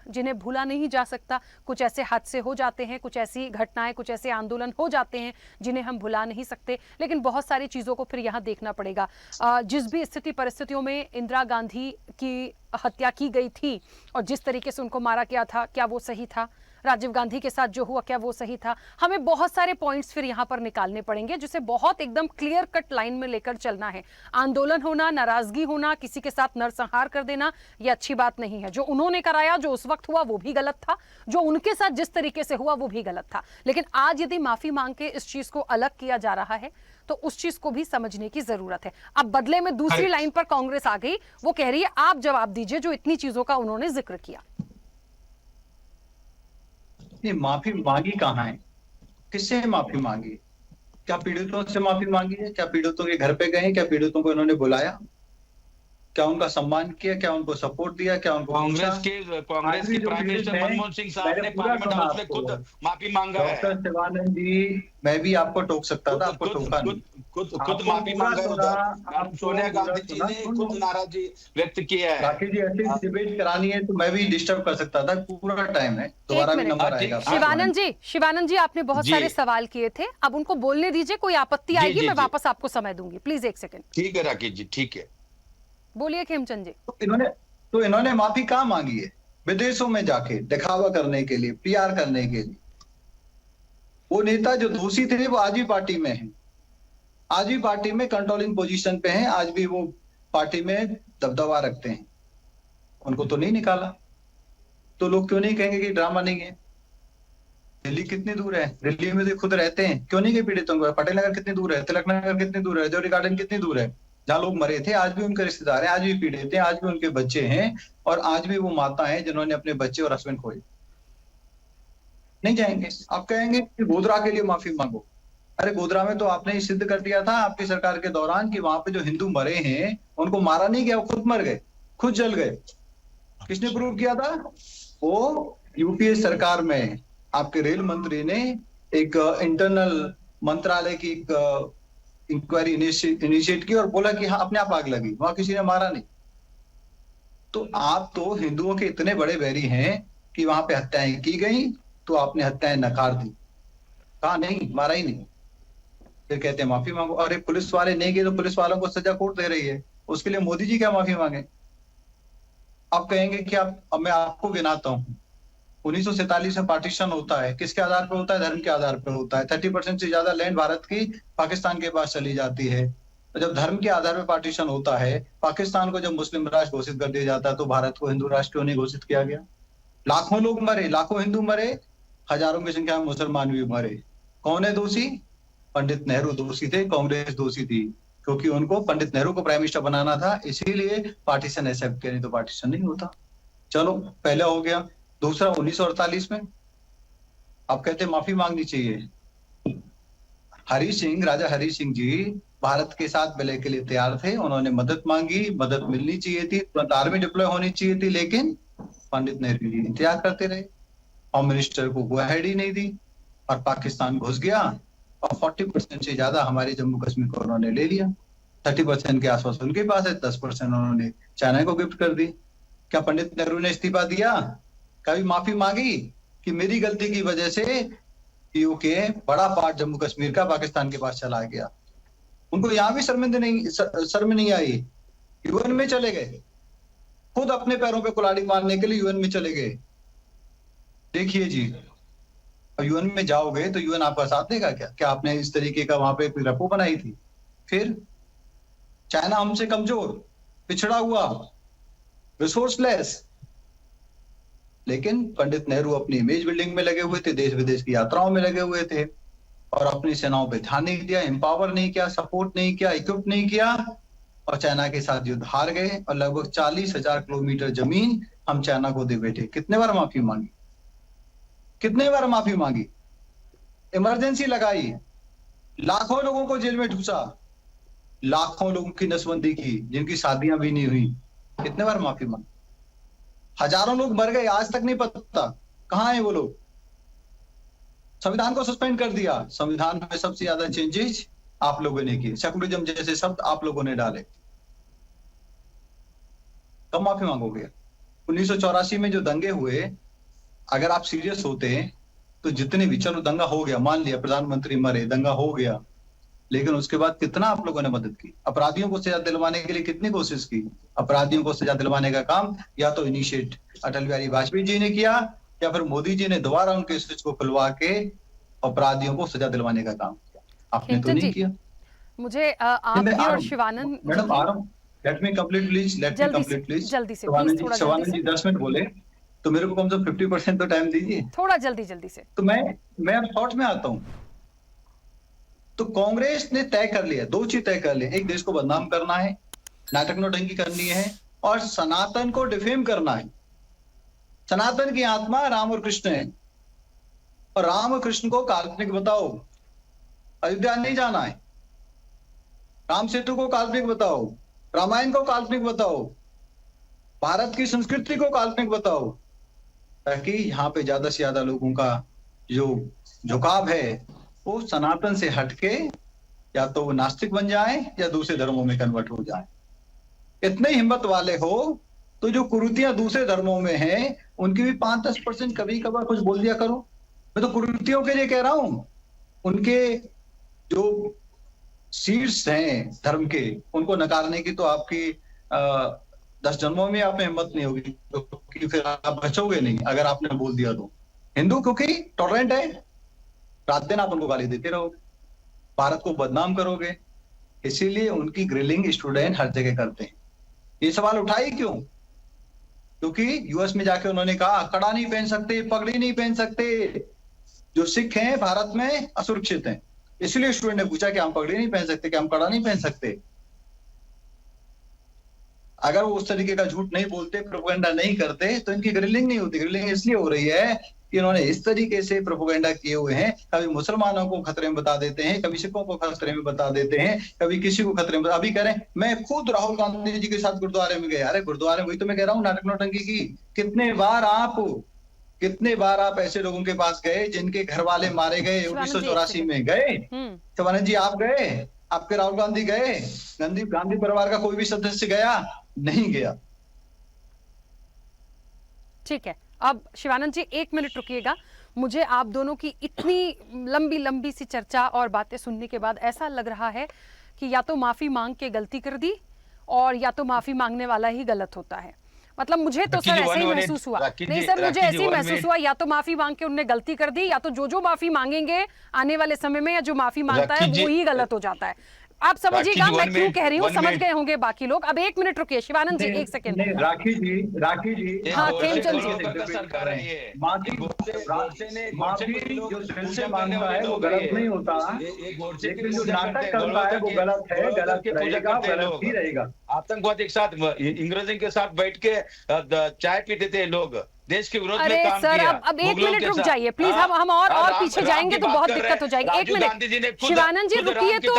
जिन्हें भूला नहीं जा सकता, कुछ ऐसे हादसे हो जाते हैं, कुछ ऐसी घटनाएं, कुछ ऐसे आंदोलन हो जाते हैं जिन्हें हम भुला नहीं सकते, लेकिन बहुत सारी चीजों को फिर यहाँ देखना पड़ेगा। जिस भी स्थिति परिस्थितियों में इंदिरा गांधी की हत्या की गई थी और जिस तरीके से उनको मारा गया था, क्या वो सही था? राजीव गांधी के साथ जो हुआ, क्या वो सही था? हमें बहुत सारे पॉइंट्स फिर यहाँ पर निकालने पड़ेंगे जिसे बहुत एकदम क्लियर कट लाइन में लेकर चलना है। आंदोलन होना, नाराजगी होना, किसी के साथ नरसंहार कर देना, ये अच्छी बात नहीं है। जो उन्होंने कराया, जो उस वक्त हुआ, वो भी गलत था। जो उनके साथ जिस तरीके से हुआ वो भी गलत था। लेकिन आज यदि माफी मांग के इस चीज को अलग किया जा रहा है तो उस चीज को भी समझने की जरूरत है। अब बदले में दूसरी लाइन पर कांग्रेस आ गई, वो कह रही है आप जवाब दीजिए जो इतनी चीजों का उन्होंने जिक्र किया। ये माफी मांगी कहाँ है? किससे माफी मांगी? क्या पीड़ितों से माफी मांगी है? क्या पीड़ितों के घर पे गए? क्या पीड़ितों को इन्होंने बुलाया? क्या उनका सम्मान किया? क्या उनको सपोर्ट दिया? क्या उनको कांग्रेस की प्राइम मिनिस्टर मनमोहन सिंह साहब ने पार्लियामेंट हाउस में खुद माफी मांगा है। डॉक्टर शिवानंद जी, मैं भी आपको टोक सकता था, आपको टोका नहीं। खुद माफी मांगा है। सोनिया गांधी जी ने खुद नाराजगी व्यक्त किया है। राखी जी ऐसे डिबेट करानी है तो मैं भी डिस्टर्ब कर सकता था, पूरा टाइम है, दोबारा भी नंबर आएगा। शिवानंद जी आपने बहुत सारे सवाल किए थे, अब उनको बोलने दीजिए, कोई आपत्ति आएगी मैं वापस आपको समय दूंगी, प्लीज एक सेकंड। ठीक है राखी जी, ठीक है, बोलिए खेमचंद जी। इन्होंने माफी कहाँ मांगी है? विदेशों में जाके दिखावा करने के लिए, पीआर करने के लिए। वो नेता जो दोषी थे वो आज भी पार्टी में है, आज भी पार्टी में कंट्रोलिंग पोजीशन पे हैं, आज भी वो पार्टी में दबदबा रखते हैं। उनको तो नहीं निकाला, तो लोग क्यों नहीं कहेंगे कि ड्रामा नहीं है? दिल्ली कितनी दूर है? दिल्ली में तो खुद रहते हैं, क्यों नहीं गए पीड़ितों को? पटेल नगर कितनी दूर है? तिलक नगर कितनी दूर है? जौहरी गार्डन कितनी दूर है? जहां लोग मरे थे, आज भी उनके रिश्तेदार हैं, आज भी पीड़ित हैं, आज भी उनके बच्चे हैं, और आज भी वो माता हैं जिन्होंने अपने बच्चे और हस्बैंड खोए। नहीं जाएंगे। आप कहेंगे कि गोधरा के लिए माफी मांगो। अरे गोधरा में तो आपने सिद्ध कर दिया था आपकी सरकार के दौरान कि वहां पे जो हिंदू मरे हैं उनको मारा नहीं गया, वो खुद मर गए, खुद जल गए। किसने प्रूव किया था? वो यूपीए सरकार में आपके रेल मंत्री ने एक इंटरनल मंत्रालय की इंक्वायरी इनिशिएट की और बोला कि हाँ अपने आप आग लगी, वहां किसी ने मारा नहीं। तो आप तो हिंदुओं के इतने बड़े बैरी हैं कि वहां पे हत्याएं की गई तो आपने हत्याएं नकार दी, कहा नहीं, मारा ही नहीं। फिर कहते हैं माफी मांगो। अरे पुलिस वाले नहीं गए तो पुलिस वालों को सजा कोर्ट दे रही है, उसके लिए मोदी जी क्या माफी मांगे? आप कहेंगे कि अब मैं आपको गिनाता हूँ। 1947 में पार्टीशन होता है, किसके आधार पर होता है? धर्म के आधार पर होता है। 30% से ज्यादा लैंड भारत की पाकिस्तान के पास चली जाती है। तो जब धर्म के आधार पर पार्टीशन होता है, पाकिस्तान को जब मुस्लिम राष्ट्र घोषित कर दिया जाता है, तो भारत को हिंदू राष्ट्र क्यों नहीं घोषित किया गया? लाखों लोग मरे, लाखों हिंदू मरे, हजारों की संख्या में मुसलमान भी मरे। कौन है दोषी? पंडित नेहरू दोषी थे, कांग्रेस दोषी थी, क्योंकि उनको पंडित नेहरू को प्राइम मिनिस्टर बनाना था, इसीलिए पार्टीशन एक्सेप्ट किया, नहीं तो पार्टीशन नहीं होता। चलो पहला हो गया। दूसरा 1948 में आप कहते माफी मांगनी चाहिए। हरि सिंह, राजा हरि सिंह जी भारत के साथ विलय के लिए तैयार थे, उन्होंने मदद मांगी, मदद मिलनी चाहिए थी, तुरंत आर्मी डिप्लॉय होनी चाहिए थी, लेकिन पंडित नेहरू जी इंतजार करते रहे, होम मिनिस्टर को गो अहेड ही नहीं दी, और पाकिस्तान घुस गया और 40% से ज्यादा हमारे जम्मू कश्मीर को उन्होंने ले लिया। 30% के आसपास उनके पास है, 10% उन्होंने चाइना को गिफ्ट कर दी। क्या पंडित नेहरू ने इस्तीफा दिया? कभी माफी मांगी कि मेरी गलती की वजह से यूके बड़ा पार्ट जम्मू कश्मीर का पाकिस्तान के पास चला गया? उनको यहां भी शर्म नहीं आई, यूएन में चले गए, खुद अपने पैरों पे कुल्हाड़ी मारने के लिए यूएन में चले गए। देखिए जी, यूएन में जाओगे तो यूएन आपका साथ देगा क्या? क्या आपने इस तरीके का वहां पे रपो बनाई थी? फिर चाइना हमसे कमजोर, पिछड़ा हुआ, रिसोर्सलेस, लेकिन पंडित नेहरू अपनी इमेज बिल्डिंग में लगे हुए थे, देश विदेश की यात्राओं में लगे हुए थे। और अपनी सेनाओं पे ध्यान नहीं दिया, एम्पावर नहीं किया, सपोर्ट नहीं किया, इक्विप नहीं किया और चाइना के साथ युद्ध हार गए और लगभग 40,000 किलोमीटर जमीन हम चाइना को दे बैठे। कितने बार माफी मांगी, कितने बार माफी मांगी, इमरजेंसी लगाई, लाखों लोगों को जेल में ठूसा, लाखों लोगों की नसबंदी की जिनकी शादियां भी नहीं हुई, कितने बार माफी मांगी, हजारों लोग मर गए, आज तक नहीं पता कहां है वो लोग। संविधान को सस्पेंड कर दिया, संविधान में सबसे ज्यादा चेंजेस आप लोगों ने किए, सेकुलरिज्म जैसे शब्द आप लोगों ने डाले। कब माफी मांगोगे? 1984 में जो दंगे हुए, अगर आप सीरियस होते तो जितने भी, चलो दंगा हो गया, मान लिया प्रधानमंत्री मरे, दंगा हो गया, लेकिन उसके बाद कितना आप लोगों ने मदद की? अपराधियों को सजा दिलवाने के लिए कितनी कोशिश की? अपराधियों को सजा दिलवाने का काम या तो इनिशिएट अटल बिहारी वाजपेयी जी ने किया या फिर मोदी जी ने दोबारा उनके स्विच को खुलवा के अपराधियों को सजा दिलवाने का काम किया। आपने तो नहीं किया। मुझे आप और शिवानंद मैडम आ रहा हूं, let me complete please, let me complete please. जल्दी से शिवानंद जी 10 मिनट बोले तो मेरे को कम से कम 50% तो टाइम दीजिए, थोड़ा जल्दी से। तो मैं अब थॉट में आता हूं। तो कांग्रेस ने तय कर लिया, दो चीज तय कर ली, एक देश को बदनाम करना है, नाटक नौटंकी करनी है और सनातन को डिफेम करना है। सनातन की आत्मा राम और कृष्ण है और राम और कृष्ण को काल्पनिक बताओ, अयोध्या नहीं जाना है, राम सेतु को काल्पनिक बताओ, रामायण को काल्पनिक बताओ, भारत की संस्कृति को काल्पनिक बताओ, ताकि यहाँ पे ज्यादा से ज्यादा लोगों का जो झुकाव है वो सनातन से हटके या तो वो नास्तिक बन जाए या दूसरे धर्मों में कन्वर्ट हो जाए। इतने हिम्मत वाले हो तो जो कुरीतियां दूसरे धर्मों में हैं उनकी भी 5-10% कभी कभार कुछ बोल दिया करो। मैं तो कुरीतियों के लिए कह रहा हूं, उनके जो सीड्स हैं धर्म के, उनको नकारने की तो आपकी 10 जन्मों में आप में हिम्मत नहीं होगी, क्योंकि फिर आप बचोगे नहीं अगर आपने बोल दिया तो। हिंदू क्योंकि टॉलरेंट है, रात दिन आप उनको गाली देते रहोगे, भारत को बदनाम करोगे, इसीलिए उनकी ग्रिलिंग स्टूडेंट हर जगह करते हैं। ये सवाल उठाई क्यों? क्योंकि यूएस में जाके उन्होंने कहा कड़ा नहीं पहन सकते, पगड़ी नहीं पहन सकते, जो सिख हैं भारत में असुरक्षित हैं, इसलिए स्टूडेंट ने पूछा कि हम पगड़ी नहीं पहन सकते, कि हम कड़ा नहीं पहन सकते। अगर वो उस तरीके का झूठ नहीं बोलते, प्रोपेगेंडा नहीं करते, तो इनकी ग्रिलिंग नहीं होती। ग्रिलिंग इसलिए हो रही है कि इन्होंने इस तरीके से प्रोपेगेंडा किए हुए हैं, कभी मुसलमानों को खतरे में बता देते हैं, कभी सिखों को खतरे में बता देते हैं, कभी किसी को खतरे में। अभी कह रहे हैं मैं खुद राहुल गांधी जी के साथ गुरुद्वारे में गया। अरे गुरुद्वारे वही तो मैं कह रहा हूँ, नाटक नौटंकी की। कितने बार आप ऐसे लोगों के पास गए जिनके घर वाले मारे गए 1984 में? गए शिवानंद जी, आप गए? आपके राहुल गांधी गए? गांधी परिवार का कोई भी सदस्य गया? नहीं गया। ठीक है, अब शिवानंद जी 1 मिनट रुकिएगा। मुझे आप दोनों की इतनी लंबी सी चर्चा और बातें सुनने के बाद ऐसा लग रहा है कि या तो माफी मांग के गलती कर दी और या तो माफी मांगने वाला ही गलत होता है। मतलब मुझे तो सर ऐसे ही महसूस हुआ। नहीं सर, मुझे ऐसे ही महसूस हुआ, या तो माफी मांग के उनने गलती कर दी, या तो जो माफी मांगेंगे आने वाले समय में, या जो माफी मांगता है वो ही गलत हो जाता है। आप समझिएगा मैं क्यों कह रही हूँ, समझ गए होंगे बाकी लोग। अब 1 मिनट रुकिए शिवानंद जी, 1 सेकंड। राखी जी हाँ, खेमचंद जी, माफी जो दिल से मांगता है वो गलत नहीं होता, लेकिन जो नाटक करता है वो गलत है, गलत रहेगा, गलत ही रहेगा। आतंकवाद एक साथ इंग्रेजों के साथ बैठ के चाय पीते थे लोग, देश के विरोध में काम सर, अब 1 मिनट रुक जाइए प्लीज। हम और पीछे जाएंगे तो बहुत दिक्कत हो जाएगी। 1 मिनट शिवानंद जी रुकिए, तो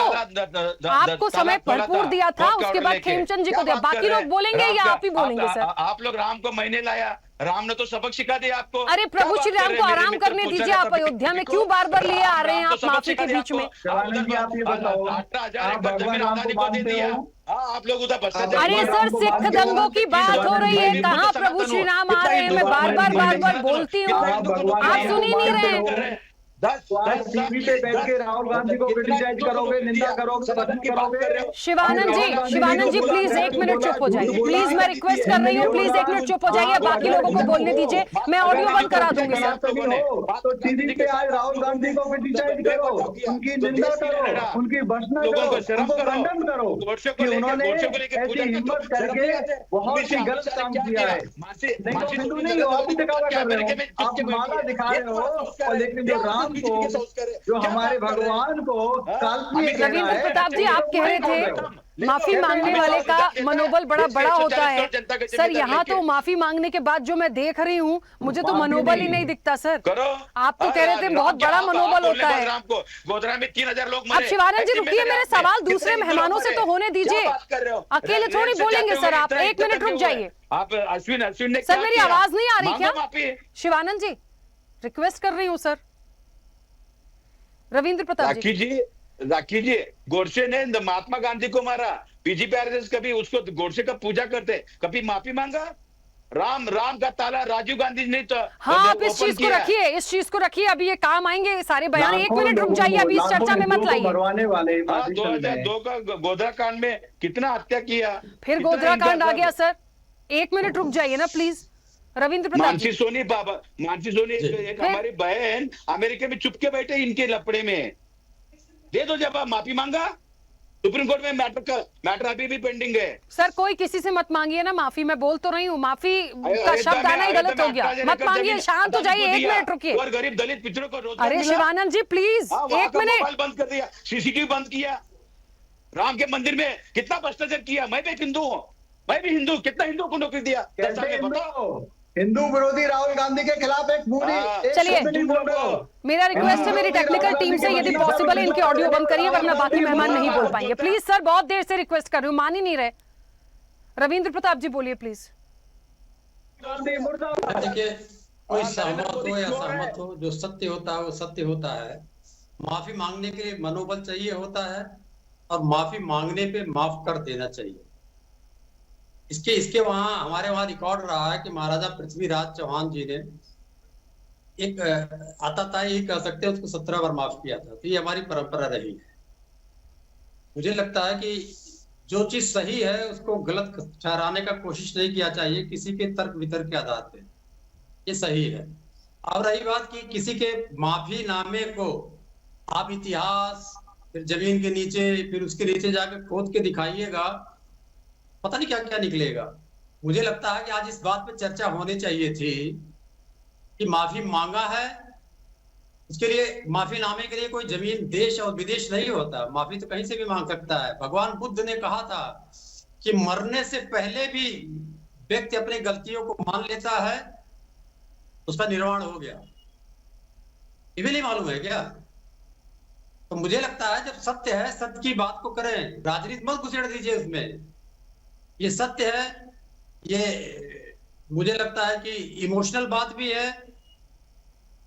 आपको समय भरपूर दिया था, उसके बाद खेमचंद जी को दिया, बाकी लोग बोलेंगे या आप ही बोलेंगे? सर आप लोग राम को मैंने लाया, राम ने तो सबक सिखा दिया आपको। अरे प्रभु श्री राम को आराम करने दीजिए, आप अयोध्या में क्यों बार लिए आ रहे हैं आप माफी के बीच में? आप लोग उधर भ्रष्टाचार। अरे सर, सिख दंगों की बात हो रही है, कहाँ प्रभु श्री राम आ रहे हैं? मैं बार बोलती हूँ, आप सुन ही नहीं रहे। टीवी पे बैठ के राहुल गांधी को क्रिटिसाइज करोगे, निंदा करोगे। शिवानंद जी प्लीज 1 मिनट चुप हो जाइए, प्लीज मैं रिक्वेस्ट कर रही हूँ, प्लीज 1 मिनट चुप हो जाइए, बाकी लोगों को बोलने दीजिए, मैं ऑडियो बंद करा दूंगी सर। तो टीवी पे आज राहुल गांधी को क्रिटिसाइज करो, उनकी निंदा करो, उनकी भर्त्सना करो, उनको खंडन करो कि उन्होंने ऐसी हिम्मत करके बहुत ही गलत काम किया है। नहीं तो हिंदू नहीं हो, आप भी दिखावा कर रहे हो, आप माला दिखा रहे हो, और लेकिन जो राम भगवान को, जो हमारे भगवान को काल्पनिक कहना रविंद्र है। प्रताप जी, आप कह रहे थे माफी मांगने वाले का मनोबल बड़ा बड़ा होता है। सर, यहाँ तो माफी मांगने के बाद जो मैं देख रही हूँ, मुझे तो मनोबल ही नहीं दिखता सर। आप तो कह रहे थे बहुत बड़ा मनोबल होता है। गोधरा में 3000 लोग अब शिवानंद जी रुकिए, मेरे सवाल दूसरे मेहमानों से तो होने दीजिए। अकेले थोड़ी बोलेंगे सर आप, 1 मिनट रुक जाइए। आप अश्विन ने सर, मेरी आवाज नहीं आ रही क्या? शिवानंद जी, रिक्वेस्ट कर रही हूँ सर। रविंद्र प्रताप जी, राखी जी, गोडसे ने महात्मा गांधी को मारा, बीजेपी आरएसएस कभी उसको गोडसे का पूजा करते, कभी माफी मांगा? राम का ताला राजीव गांधी ने तो हाँ, आप इस चीज को रखिए, इस चीज को रखिए, अभी ये काम आएंगे सारे बयान। 1 मिनट रुक जाइए, अभी इस चर्चा में मत लाइए। 2002 का गोधरा कांड में कितना हत्या किया, फिर गोधरा कांड आ गया सर। 1 मिनट रुक जाइए ना प्लीज। रविंद्र प्रताप मानसी सोनी एक हमारी बहन अमेरिका में चुपके बैठे इनके लपड़े में, दे दो जवाब। माफी मांगा? सुप्रीम कोर्ट में मैटर अभी भी पेंडिंग है। सर, कोई किसी से मत मांगिए ना माफी, मैं बोल तो रही हूँ। माफी का शब्द आना ही गलत हो गया। मत मांगिए, शांत हो जाइए। 1 मिनट रुकिए। और गरीब दलित पिछड़ों को रोजगार अरे शिवानंद जी प्लीज 1 मिनट। मोबाइल बंद कर दिया, सीसीटीवी बंद किया, राम के मंदिर में कितना भ्रष्टाचार किया। मैं भी हिंदू हूँ, मैं भी हिंदू, कितना हिंदू को नौकरी दिया? हिंदू विरोधी राहुल गांधी के खिलाफ एक पूरी। चलिए, मेरा रिक्वेस्ट है मेरी टेक्निकल टीम से, यदि पॉसिबल है इनके ऑडियो बंद करिए, वरना बाकी मेहमान नहीं बोल पाएंगे। प्लीज सर, बहुत देर से रिक्वेस्ट कर रही हूँ, मान ही नहीं रहे। रविंद्र प्रताप जी बोलिए प्लीज। देखिए, कोई सहमत हो या असहमत हो, जो सत्य होता है वो सत्य होता है। माफी मांगने के लिए मनोबल चाहिए होता है, और माफी मांगने पे माफ कर देना चाहिए। इसके वहां हमारे वहां रिकॉर्ड रहा है कि महाराजा पृथ्वीराज चौहान जी ने एक आताताई ही कह सकते हैं, उसको 17 बार माफ किया था। तो ये हमारी परंपरा रही है। मुझे लगता है कि जो चीज सही है उसको गलत ठहराने का कोशिश नहीं किया चाहिए किसी के तर्क वितर्क के आधार पे। ये सही है। अब रही बात कि किसी के माफी नामे को आप इतिहास, फिर जमीन के नीचे, फिर उसके नीचे जाकर खोद के दिखाइएगा, पता नहीं क्या क्या निकलेगा। मुझे लगता है कि आज इस बात पे चर्चा होनी चाहिए थी कि माफी मांगा है, उसके लिए माफीनामे के लिए कोई जमीन, देश और विदेश नहीं होता। माफी तो कहीं से भी मांग सकता है। भगवान बुद्ध ने कहा था कि मरने से पहले भी व्यक्ति अपनी गलतियों को मान लेता है, उसका निर्वाण हो गया। ये भी नहीं मालूम है क्या? तो मुझे लगता है जब सत्य है, सत्य की बात को करें, राजनीति मत घुसेड़ दीजिए उसमें। ये सत्य है, ये मुझे लगता है कि इमोशनल बात भी है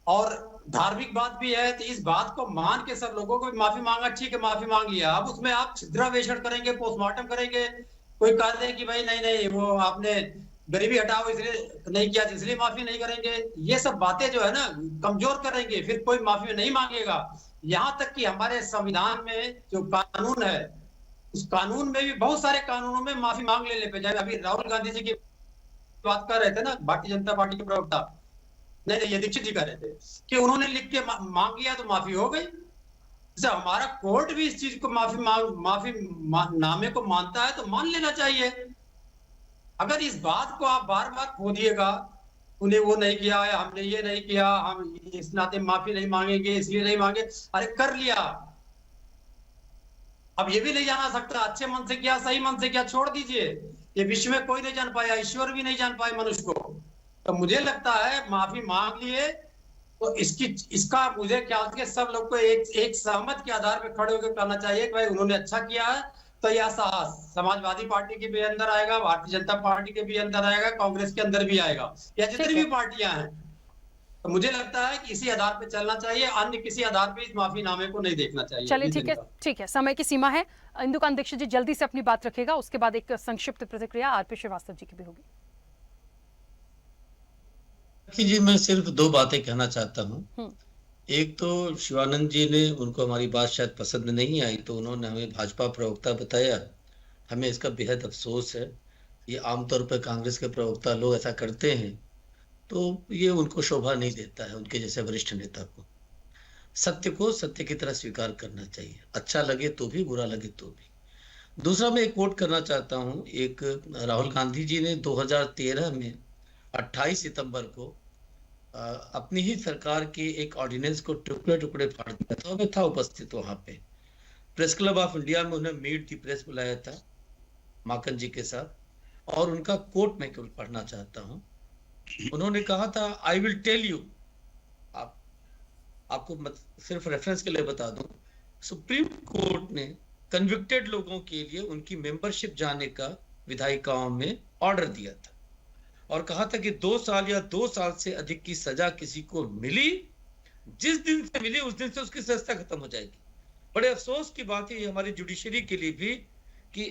और धार्मिक बात भी है। तो इस बात को मान के सब लोगों को माफी मांगा, ठीक है, माफी मांग लिया। अब उसमें आप छिद्रावेषण करेंगे, पोस्टमार्टम करेंगे, कोई कह दे कि भाई नहीं वो आपने गरीबी हटाओ इसलिए नहीं किया, इसलिए माफी नहीं करेंगे। ये सब बातें जो है ना कमजोर करेंगे, फिर कोई माफी नहीं मांगेगा। यहाँ तक कि हमारे संविधान में जो कानून है, उस कानून में भी बहुत सारे कानूनों में माफी मांग लेने पे जाए। अभी राहुल गांधी जी की बात कर रहे थे ना, भारतीय जनता पार्टी के प्रवक्ता, नहीं ये दीक्षित जी कह रहे थे कि उन्होंने लिख के मांग लिया तो माफी हो गई। जैसे हमारा कोर्ट भी इस चीज को माफी नामे को मानता है तो मान लेना चाहिए। अगर इस बात को आप बार बार खोदिएगा, उन्हें वो नहीं किया है, हमने ये नहीं किया, हम इस नाते माफी नहीं मांगेंगे, इसलिए नहीं मांगे, अरे कर लिया। अब ये भी नहीं जाना सकता अच्छे मन से क्या, सही मन से क्या, छोड़ दीजिए। ये विश्व में कोई नहीं जान पाया, ईश्वर भी नहीं जान पाए मनुष्य को। तो मुझे लगता है माफी मांग लिए तो इसका मुझे ख्याल के सब लोग को एक सहमत के आधार पर खड़े होकर कहना चाहिए कि भाई उन्होंने अच्छा किया है। तो यह साहस समाजवादी पार्टी के भी अंदर आएगा, भारतीय जनता पार्टी के भी अंदर आएगा, कांग्रेस के अंदर भी आएगा, या जितनी भी पार्टियां हैं। तो मुझे लगता है कि इसी आधार पे चलना चाहिए, अन्य किसी आधार पे इस माफीनामे को नहीं देखना चाहिए। चलिए ठीक है, समय की सीमा है। इंदुकांत दीक्षित जी जल्दी से अपनी बात रखेगा, उसके बाद एक संक्षिप्त प्रतिक्रिया आरपी श्रीवास्तव जी की भी होगी। जी, मैं सिर्फ 2 बातें कहना चाहता हूँ। एक तो शिवानंद जी ने, उनको हमारी बात शायद पसंद नहीं आई तो उन्होंने हमें भाजपा प्रवक्ता बताया। हमें इसका बेहद अफसोस है। ये आमतौर पर कांग्रेस के प्रवक्ता लोग ऐसा करते हैं, तो ये उनको शोभा नहीं देता है उनके जैसे वरिष्ठ नेता को। सत्य को सत्य की तरह स्वीकार करना चाहिए, अच्छा लगे तो भी, बुरा लगे तो भी। दूसरा मैं एक कोट करना चाहता हूँ। एक राहुल गांधी जी ने 2013 में 28 सितंबर को अपनी ही सरकार के एक ऑर्डिनेंस को टुकड़े टुकड़े फाड़ दिया था। मैं था उपस्थित वहां पे, प्रेस क्लब ऑफ इंडिया में उन्हें मीट दी प्रेस बुलाया था माकन जी के साथ, और उनका कोट मैं केवल पढ़ना चाहता हूं। उन्होंने कहा था, आई विल टेल यू, आपको सिर्फ रेफरेंस के लिए बता दूं, सुप्रीम कोर्ट ने कन्विक्टेड लोगों के लिए उनकी मेंबरशिप जाने का विधायिकाओं में ऑर्डर दिया था, और कहा था कि 2 साल या 2 साल से अधिक की सजा किसी को मिली, जिस दिन से मिली उस दिन से उसकी सजा खत्म हो जाएगी। बड़े अफसोस की बात है ये हमारी जुडिशरी के लिए भी कि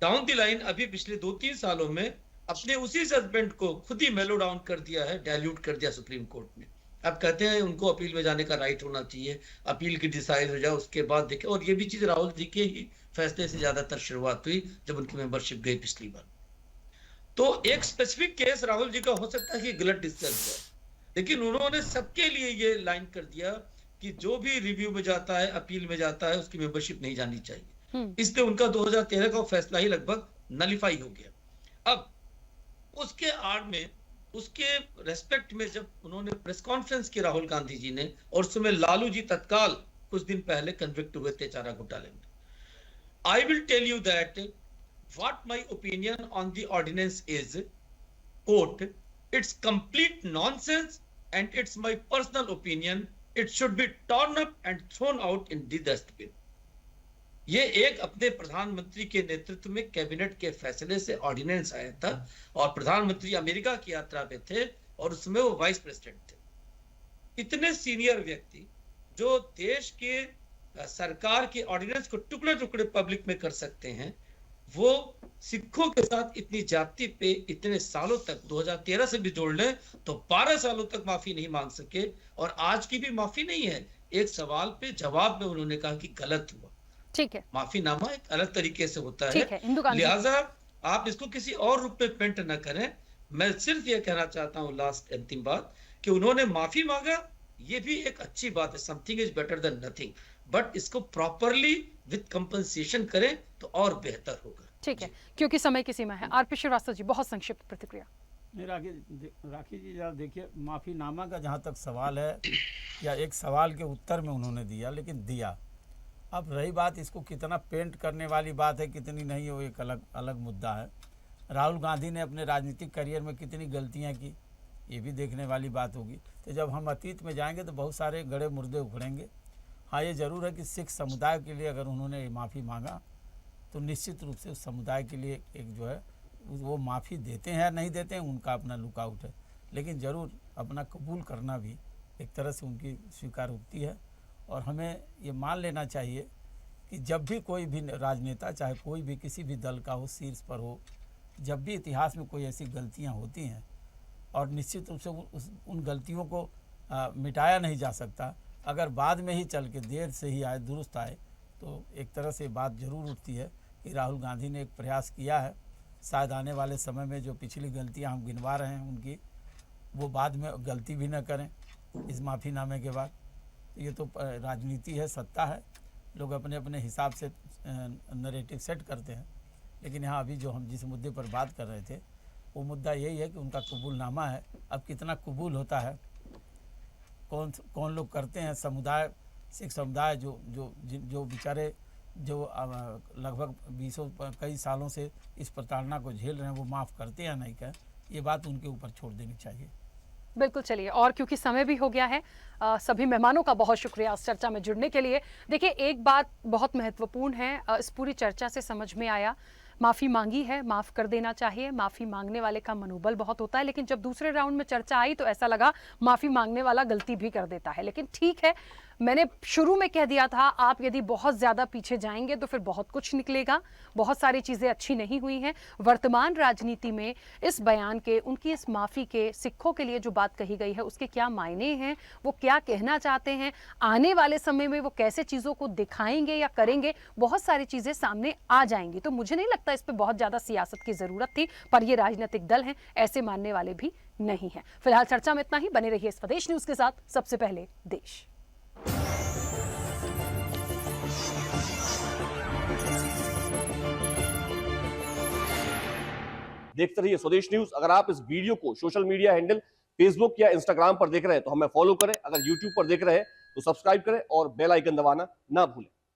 डाउन द लाइन अभी पिछले 2-3 सालों में अपने उसी जजमेंट को खुद ही मेलो डाउन कर दिया है, डायल्यूट कर दिया सुप्रीम कोर्ट ने। अब कहते हैं उनको अपील में जाने का राइट होना चाहिए, अपील की डिसाइड हो जाए उसके बाद देखें। और ये भी चीज राहुल जी के ही फैसले से ज्यादातर शुरुआत हुई जब उनकी मेंबरशिप गई पिछली बार। तो एक स्पेसिफिक केस राहुल जी का हो सकता है कि गलत डिसीजन हुआ, लेकिन उन्होंने सबके लिए ये लाइन कर दिया कि जो भी रिव्यू में जाता है, अपील में जाता है, उसकी मेंबरशिप नहीं जानी चाहिए। इसलिए उनका 2013 का फैसला ही लगभग नलिफाई हो गया। अब उसके आड़ में, उसके रेस्पेक्ट में जब उन्होंने प्रेस कॉन्फ्रेंस की राहुल गांधी जी ने, और उसमें लालू जी तत्काल कुछ दिन पहले कन्विक्ट हुए थे चारा घोटाले में, I will tell you that what my opinion on the ordinance is, quote, it's complete nonsense and it's my personal opinion, it should be torn up and thrown out in the dustbin. ये एक अपने प्रधानमंत्री के नेतृत्व में cabinet के फैसले से ऑर्डिनेंस आया था, और प्रधानमंत्री अमेरिका की यात्रा पे थे और उसमें वो वाइस प्रेसिडेंट थे। इतने सीनियर व्यक्ति जो देश के सरकार के ऑर्डिनेंस को टुकड़े टुकड़े पब्लिक में कर सकते हैं, वो सिखों के साथ इतनी जाति पे इतने सालों तक, 2013 से भी जोड़ लें तो 12 सालों तक माफी नहीं मांग सके, और आज की भी माफी नहीं है। एक सवाल पे जवाब में उन्होंने कहा कि गलत हुआ। ठीक है, माफीनामा एक अलग तरीके से होता ठीक है, लिहाजा आप इसको किसी और रूप में पेंट न करें। मैं सिर्फ ये कहना चाहता हूँ लास्ट अंतिम बात, कि उन्होंने माफी मांगा, ये भी एक अच्छी बात है, something is better than nothing, but इसको प्रॉपरली विद कंपनसेशन करें तो और बेहतर होगा। ठीक है, क्योंकि समय की सीमा है। आरपी श्रीवास्तव जी, बहुत संक्षिप्त प्रतिक्रिया। नहीं राखी जी, जरा देखिए, माफीनामा का जहाँ तक सवाल है, या एक सवाल के उत्तर में उन्होंने दिया, लेकिन दिया। अब रही बात इसको कितना पेंट करने वाली बात है, कितनी नहीं, वो एक अलग मुद्दा है। राहुल गांधी ने अपने राजनीतिक करियर में कितनी गलतियां की, ये भी देखने वाली बात होगी। तो जब हम अतीत में जाएंगे तो बहुत सारे गड़े मुर्दे उखड़ेंगे। हाँ, ये ज़रूर है कि सिख समुदाय के लिए अगर उन्होंने माफ़ी मांगा तो निश्चित रूप से उस समुदाय के लिए एक जो है वो माफ़ी देते हैं या नहीं देते हैं, उनका अपना लुकआउट है, लेकिन ज़रूर अपना कबूल करना भी एक तरह से उनकी स्वीकारोक्ति है। और हमें ये मान लेना चाहिए कि जब भी कोई भी राजनेता, चाहे कोई भी किसी भी दल का हो, शीर्ष पर हो, जब भी इतिहास में कोई ऐसी गलतियां होती हैं, और निश्चित रूप से उन गलतियों को मिटाया नहीं जा सकता, अगर बाद में ही चल के देर से ही आए, दुरुस्त आए, तो एक तरह से बात ज़रूर उठती है कि राहुल गांधी ने एक प्रयास किया है, शायद आने वाले समय में जो पिछली गलतियां हम गिनवा रहे हैं उनकी, वो बाद में गलती भी न करें इस माफ़ीनामे के बाद। ये तो राजनीति है, सत्ता है, लोग अपने अपने हिसाब से नरेटिव सेट करते हैं। लेकिन यहाँ अभी जो हम जिस मुद्दे पर बात कर रहे थे, वो मुद्दा यही है कि उनका कबूलनामा है। अब कितना कबूल होता है, कौन लोग करते हैं, समुदाय, सिख समुदाय जो बेचारे जो लगभग 20 कई सालों से इस प्रताड़ना को झेल रहे हैं, वो माफ़ करते या नहीं करें, ये बात उनके ऊपर छोड़ देनी चाहिए। बिल्कुल, चलिए, और क्योंकि समय भी हो गया है, सभी मेहमानों का बहुत शुक्रिया इस चर्चा में जुड़ने के लिए। देखिए, एक बात बहुत महत्वपूर्ण है, इस पूरी चर्चा से समझ में आया, माफ़ी मांगी है, माफ़ कर देना चाहिए। माफ़ी मांगने वाले का मनोबल बहुत होता है, लेकिन जब दूसरे राउंड में चर्चा आई तो ऐसा लगा माफ़ी मांगने वाला गलती भी कर देता है। लेकिन ठीक है, मैंने शुरू में कह दिया था, आप यदि बहुत ज़्यादा पीछे जाएंगे तो फिर बहुत कुछ निकलेगा, बहुत सारी चीज़ें अच्छी नहीं हुई हैं। वर्तमान राजनीति में इस बयान के, उनकी इस माफ़ी के, सिखों के लिए जो बात कही गई है, उसके क्या मायने हैं, वो क्या कहना चाहते हैं, आने वाले समय में वो कैसे चीज़ों को दिखाएंगे या करेंगे, बहुत सारी चीज़ें सामने आ जाएंगी। तो मुझे नहीं लगता इस पर बहुत ज़्यादा सियासत की ज़रूरत थी, पर ये राजनीतिक दल हैं, ऐसे मानने वाले भी नहीं हैं। फिलहाल चर्चा में इतना ही। बने रहिए स्वदेश न्यूज़ के साथ। सबसे पहले देश। देखते रहिए स्वदेश न्यूज। अगर आप इस वीडियो को सोशल मीडिया हैंडल फेसबुक या इंस्टाग्राम पर देख रहे हैं तो हमें फॉलो करें, अगर यूट्यूब पर देख रहे हैं तो सब्सक्राइब करें और बेल आइकन दबाना ना भूलें।